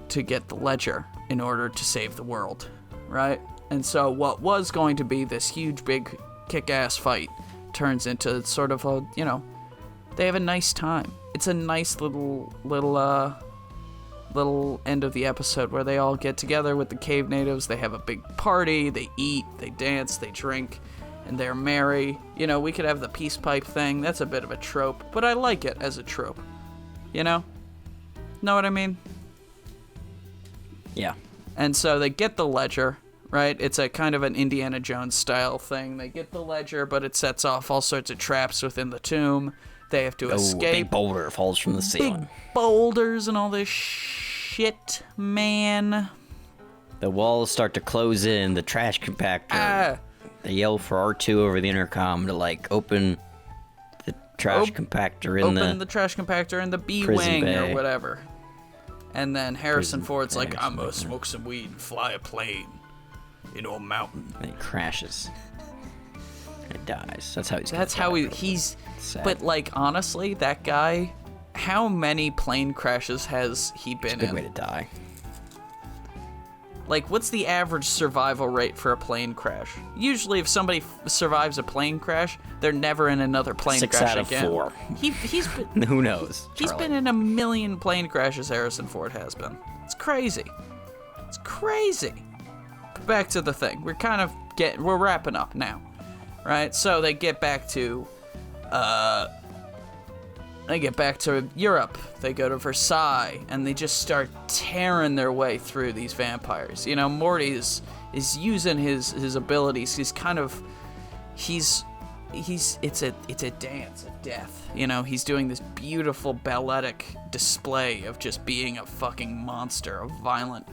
to get the ledger in order to save the world, right? And so what was going to be this huge, big, kick-ass fight turns into sort of a, they have a nice time. It's a nice little end of the episode where they all get together with the cave natives. They have a big party. They eat, they dance, they drink, and they're merry. We could have the peace pipe thing. That's a bit of a trope, but I like it as a trope. Know what I mean? Yeah. And so they get the ledger, right? It's a kind of an Indiana Jones style thing. They get the ledger, but it sets off all sorts of traps within the tomb. They have to escape. A big boulder falls from the ceiling. Big boulders and all this shit, man. The walls start to close in. The trash compactor. They yell for R2 over the intercom to open the trash compactor in open the trash compactor in the B wing or whatever. And then Harrison Ford's like, I'm gonna smoke some weed and fly a plane into a mountain. And he crashes. And it dies. That's how he's. Sad. But honestly, that guy, how many plane crashes has he been in? It's a good way to die. Like, what's the average survival rate for a plane crash? Usually, if somebody survives a plane crash, they're never in another plane 6 crash out of again. 4. He's been, Who knows? he's Charlie? been in a million plane crashes, Harrison Ford has been. It's crazy. It's crazy. Back to the thing. We're wrapping up now, right? So they get back to Europe. They go to Versailles, and they just start tearing their way through these vampires. You know, Morty is using his abilities. It's a dance of death. You know, he's doing this beautiful balletic display of just being a fucking monster, a violent,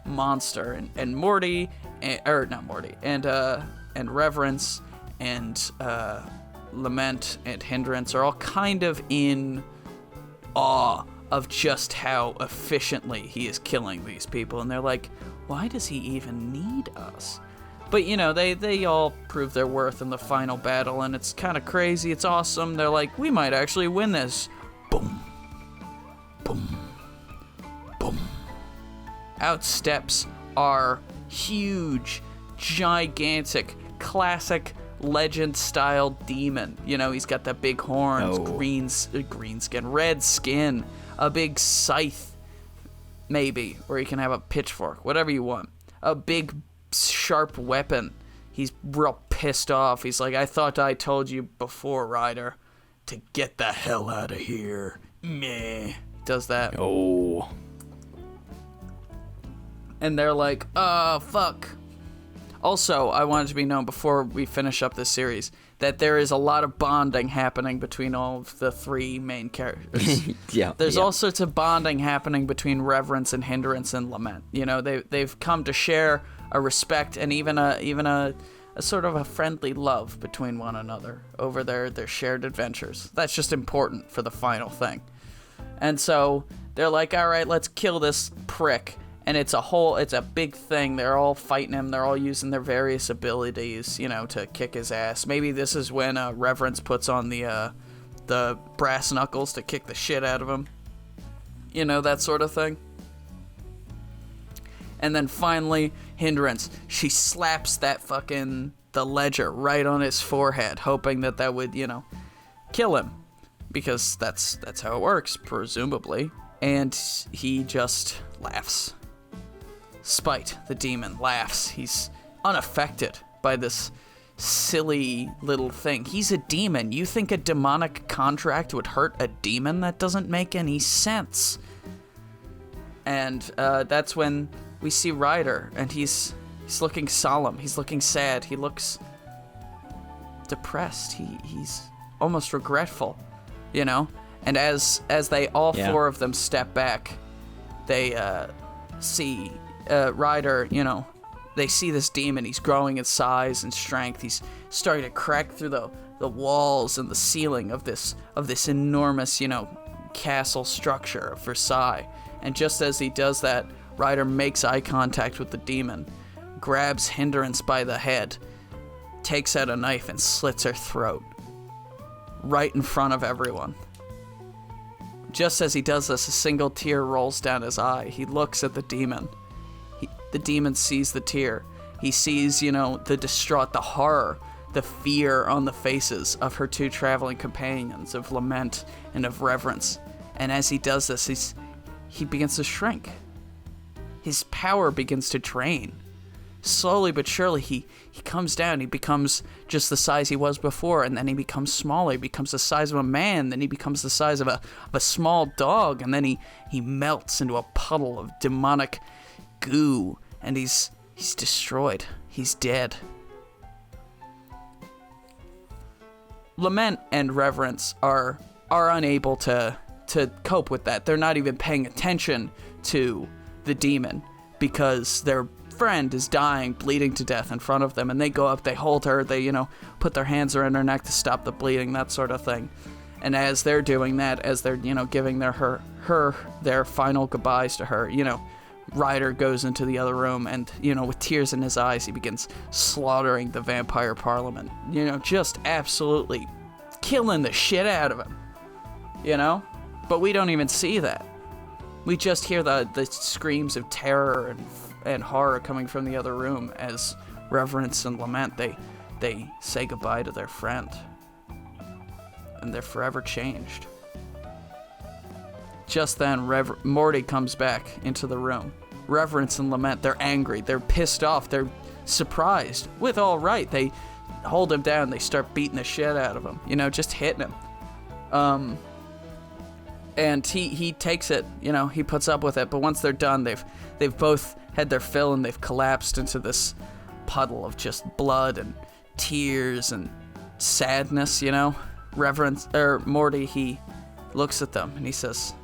monster. And Morty, and Reverence and Lament and Hindrance are all kind of in awe of just how efficiently he is killing these people, and they're like, why does he even need us? But they all prove their worth in the final battle, and it's kind of crazy. It's awesome. They're like, we might actually win this. Boom, boom, boom. Out steps our huge, gigantic, classic legend-style demon. He's got the big horns, red skin, a big scythe, maybe, or he can have a pitchfork, whatever you want. A big, sharp weapon. He's real pissed off. He's like, I thought I told you before, Ryder, to get the hell out of here. Meh. Does that. Oh. And they're like, oh, fuck. Also, I wanted to be known before we finish up this series that there is a lot of bonding happening between all of the 3 main characters. There's all sorts of bonding happening between Reverence and Hindrance and Lament. They've come to share a respect and even a sort of a friendly love between one another over their shared adventures. That's just important for the final thing. And so they're like, all right, let's kill this prick. And it's a big thing. They're all fighting him. They're all using their various abilities, to kick his ass. Maybe this is when Reverence puts on the brass knuckles to kick the shit out of him. That sort of thing. And then finally, Hindrance. She slaps the ledger right on his forehead, hoping that would, kill him. Because that's how it works, presumably. And he just laughs. Spite, the demon, laughs. He's unaffected by this silly little thing. He's a demon. You think a demonic contract would hurt a demon? That doesn't make any sense. And that's when we see Ryder, and he's looking solemn. He's looking sad. He looks depressed. He's almost regretful, And as they all 4 of them step back, they see Ryder, they see this demon. He's growing in size and strength. He's starting to crack through the walls and the ceiling of this enormous, castle structure of Versailles. And just as he does that, Ryder makes eye contact with the demon, grabs Hindrance by the head, takes out a knife and slits her throat. Right in front of everyone. Just as he does this, a single tear rolls down his eye. He looks at the demon. The demon sees the tear. He sees, the distraught, the horror, the fear on the faces of her 2 traveling companions, of Lament and of Reverence. And as he does this, he begins to shrink. His power begins to drain. Slowly but surely, he comes down. He becomes just the size he was before, and then he becomes smaller. He becomes the size of a man. Then he becomes the size of a small dog, and then he melts into a puddle of demonic goo, and he's destroyed. He's dead. Lament and Reverence are unable to cope with that. They're not even paying attention to the demon because their friend is dying, bleeding to death in front of them, and they go up, they hold her, they put their hands around her neck to stop the bleeding, that sort of thing. And as they're doing that, as they're giving their final goodbyes to her, Ryder goes into the other room and, with tears in his eyes, he begins slaughtering the vampire parliament. Just absolutely killing the shit out of him. But we don't even see that. We just hear the screams of terror and horror coming from the other room as Reverence and Lament, they say goodbye to their friend. And they're forever changed. Just then, Morty comes back into the room. Reverence and Lament, they're angry, they're pissed off, they're surprised. With all right, they hold him down, they start beating the shit out of him, just hitting him. And he takes it, he puts up with it, but once they're done, they've both had their fill and they've collapsed into this puddle of just blood and tears and sadness, Morty, he looks at them and he says,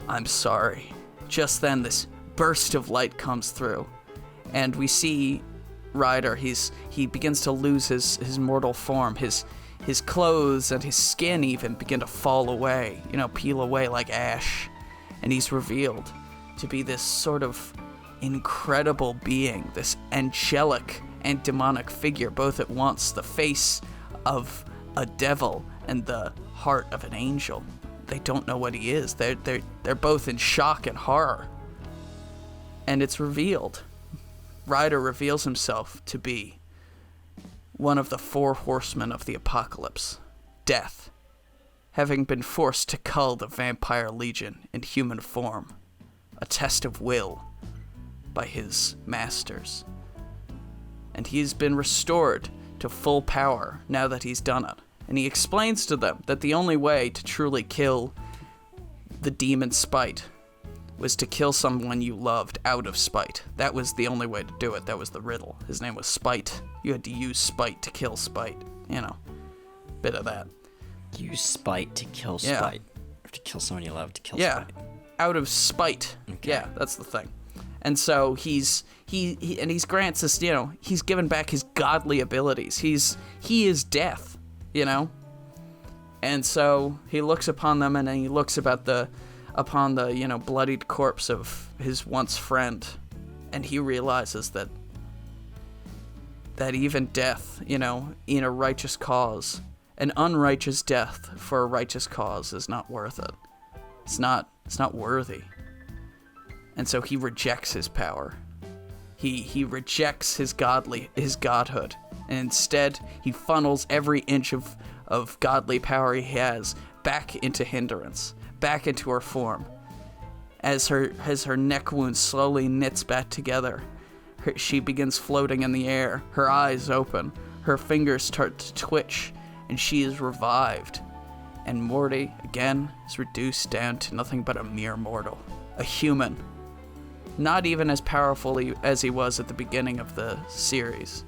"I'm sorry." Just then, this burst of light comes through, and we see Ryder. He begins to lose his mortal form. His clothes and his skin even begin to fall away, peel away like ash, and he's revealed to be this sort of incredible being, this angelic and demonic figure both at once, the face of a devil and the heart of an angel. They don't know what he is. They're both in shock and horror. And it's revealed. Ryder reveals himself to be one of the 4 horsemen of the apocalypse, Death, having been forced to cull the vampire legion in human form, a test of will, by his masters. And he's been restored to full power now that he's done it. And he explains to them that the only way to truly kill the demon spite was to kill someone you loved out of spite. That was the only way to do it. That was the riddle. His name was Spite. You had to use spite to kill spite. Bit of that. Use spite to kill spite. Or to kill someone you love to kill spite. Out of spite. Okay. Yeah, that's the thing. And so he's grants this, he's given back his godly abilities. He is Death, And so he looks upon them, and then he looks upon the bloodied corpse of his once friend, and he realizes that even death, in a righteous cause, an unrighteous death for a righteous cause is not worth it. It's not worthy. And so he rejects his power. He rejects his godhood, and instead he funnels every inch of godly power he has back into Hindrance, back into her form. As her neck wound slowly knits back together, she begins floating in the air, her eyes open, her fingers start to twitch, and she is revived. And Morty, again, is reduced down to nothing but a mere mortal, a human. Not even as powerful as he was at the beginning of the series,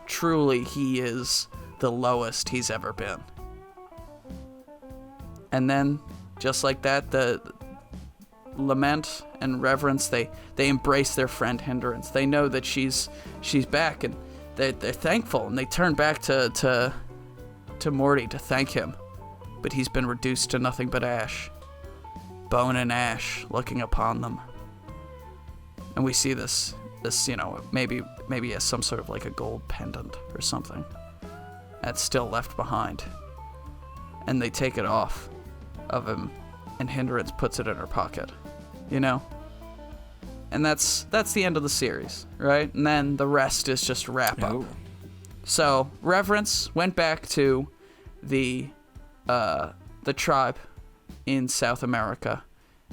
Truly, he is the lowest he's ever been. And then, just like that, the Lament and Reverence, they embrace their friend Hindrance. They know that she's back, and they're thankful, and they turn back to Morty to thank him. But he's been reduced to nothing but ash. Bone and ash looking upon them. And we see this maybe as some sort of like a gold pendant or something that's still left behind. And they take it off of him, and Hindrance puts it in her pocket, And that's the end of the series, right? And then the rest is just wrap up. Oh. So Reverence went back to the tribe in South America,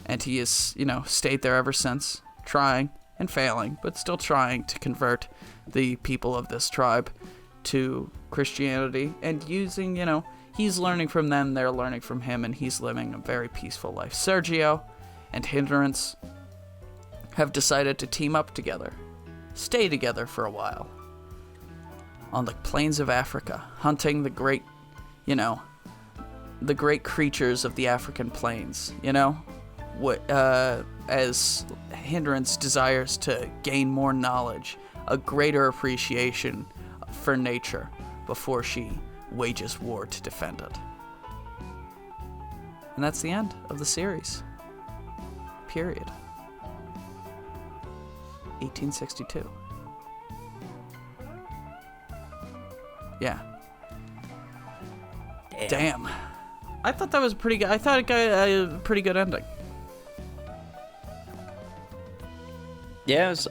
and he has, stayed there ever since, trying and failing, but still trying to convert the people of this tribe to Christianity, and using, he's learning from them, they're learning from him, and he's living a very peaceful life. Sergio and Hindrance have decided to team up together, stay together for a while, on the plains of Africa, hunting the great creatures of the African plains, as Hindrance desires to gain more knowledge, a greater appreciation for nature before she wages war to defend it. And that's the end of the series. Period. 1862. Yeah. Damn. I thought that was pretty good. I thought it got a pretty good ending. Yeah, it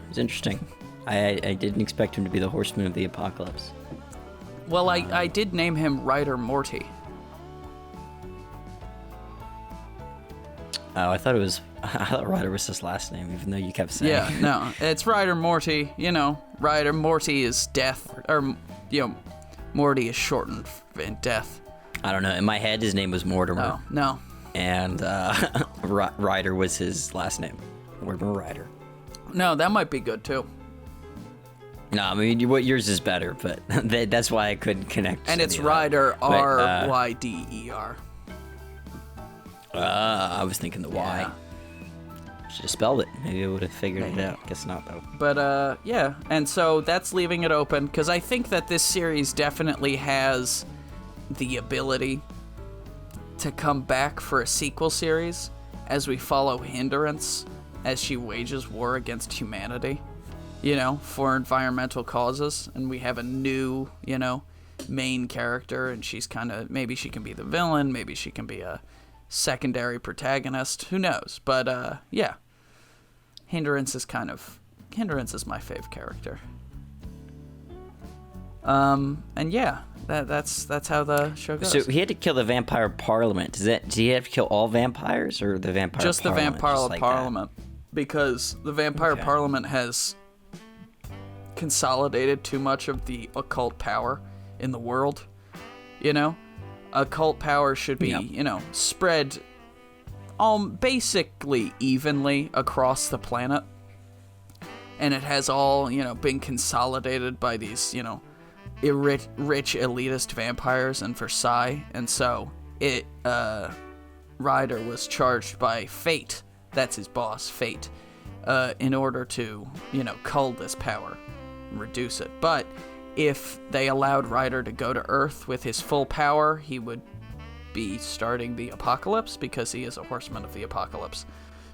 was interesting. I didn't expect him to be the Horseman of the Apocalypse. Well, I did name him Rider Morty. Oh, I thought Ryder was his last name, even though you kept saying. Yeah, no, it's Rider Morty. You know, Rider Morty is death, or Morty is shortened in death. I don't know. In my head, his name was Mortimer. Oh, no. And Ryder was his last name. Mortimer Ryder. No, that might be good too. No, I mean, what yours is better, but that's why I couldn't connect. And it's Ryder, R-Y-D-E-R. I was thinking the Y. Yeah. Should have spelled it. Maybe I would have figured it out. Guess not, though. But, yeah. And so that's leaving it open, because I think that this series definitely has the ability to come back for a sequel series as we follow Hindrance as she wages war against humanity, for environmental causes. And we have a new, main character, and she's maybe she can be the villain, maybe she can be a secondary protagonist, who knows? But yeah, Hindrance is my fave character. And yeah, that's how the show goes. So he had to kill the Vampire Parliament. Did he have to kill all vampires, or the Vampire just Parliament? The Vampire Parliament, because the Vampire Parliament has consolidated too much of the occult power in the world. Occult power should be, spread basically evenly across the planet. And it has all, been consolidated by these, rich elitist vampires in Versailles. And so Ryder was charged by Fate, that's his boss, Fate, in order to, cull this power and reduce it. But if they allowed Ryder to go to Earth with his full power, he would be starting the apocalypse, because he is a horseman of the apocalypse.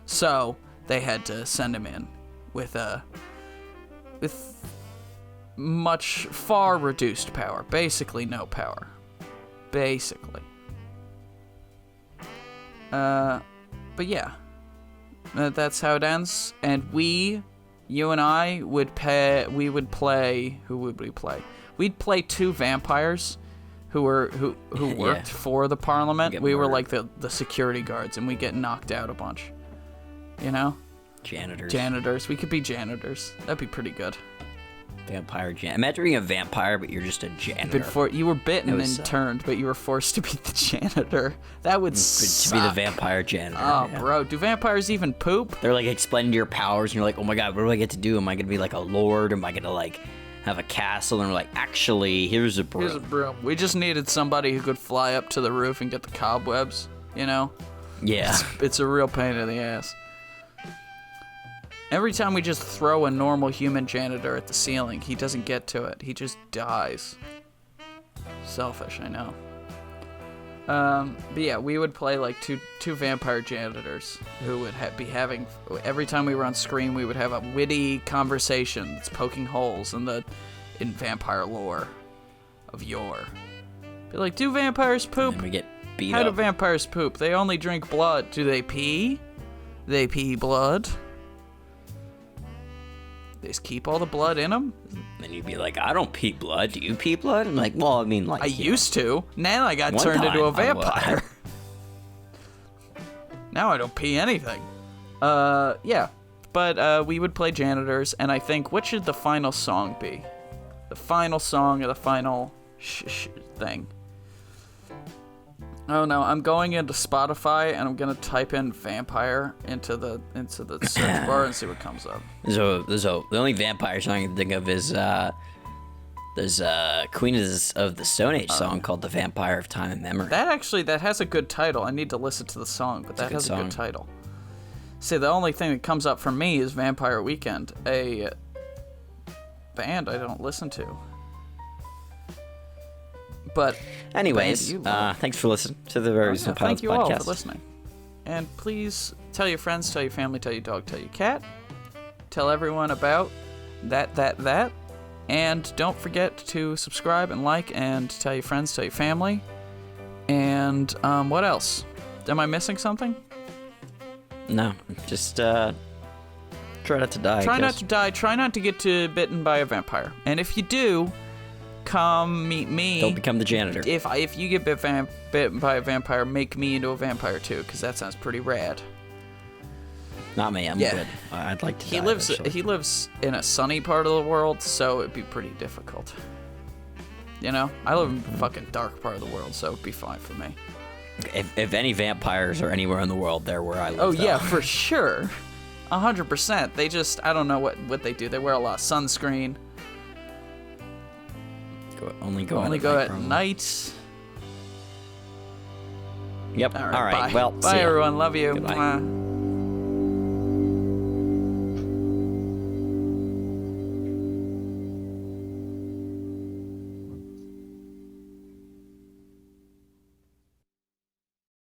So they had to send him in with much far reduced power, basically no power, basically. But yeah, that's how it ends. And you and I would play. Who would we play? We'd play two vampires who worked for the Parliament. We were like the security guards, and we get knocked out a bunch. Janitors. We could be janitors. That'd be pretty good. Vampire janitor. Imagine being a vampire, but you're just a janitor. You were bitten and turned, but you were forced to be the janitor. That would suck. To be the vampire janitor. Oh, yeah. Bro, do vampires even poop? They're like explaining your powers, and you're like, oh my god, what do I get to do? Am I gonna be like a lord? Am I gonna like have a castle? And we're like, actually, here's a broom. We just needed somebody who could fly up to the roof and get the cobwebs. Yeah. It's a real pain in the ass. Every time we just throw a normal human janitor at the ceiling, he doesn't get to it. He just dies. Selfish, I know. But yeah, we would play like two vampire janitors who would be having, every time we were on screen, we would have a witty conversation that's poking holes in vampire lore of yore. Be like, do vampires poop? And we get beat How up. do vampires poop? They only drink blood. Do they pee? They pee blood. They just keep all the blood in them? And you'd be like, I don't pee blood. Do you pee blood? I'm like, well, I mean, like... I used to. Now I got turned into a vampire. Now I don't pee anything. Yeah. But we would play janitors, and I think, what should the final song be? The final song or the final thing? Oh no, I'm going into Spotify and I'm gonna type in vampire into the search bar and see what comes up. So the only vampire song I can think of is there's a Queen of the Stone Age song called "The Vampire of Time and Memory." That has a good title. I need to listen to the song, but that has a good title. See, the only thing that comes up for me is Vampire Weekend, a band I don't listen to. But anyways, thanks for listening to the Very Reasonable Pilots podcast. Thank you all for listening. And please tell your friends, tell your family, tell your dog, tell your cat. Tell everyone about that. And don't forget to subscribe and like and tell your friends, tell your family. And what else? Am I missing something? No, just Try not to die. Try not to die. Try not to get bitten by a vampire. And if you do, come meet me. Don't become the janitor. If you get bitten by a vampire, make me into a vampire too, because that sounds pretty rad. Not me. I'm good. I'd like to. He lives in a sunny part of the world, so it'd be pretty difficult. You know, I live in a fucking dark part of the world, so it'd be fine for me. If any vampires are anywhere in the world, they're where I live. Oh yeah, for sure. 100%. They just, I don't know what they do. They wear a lot of sunscreen. Only go at night. Yep. All right. Bye. Well, bye everyone. Love you. Goodbye.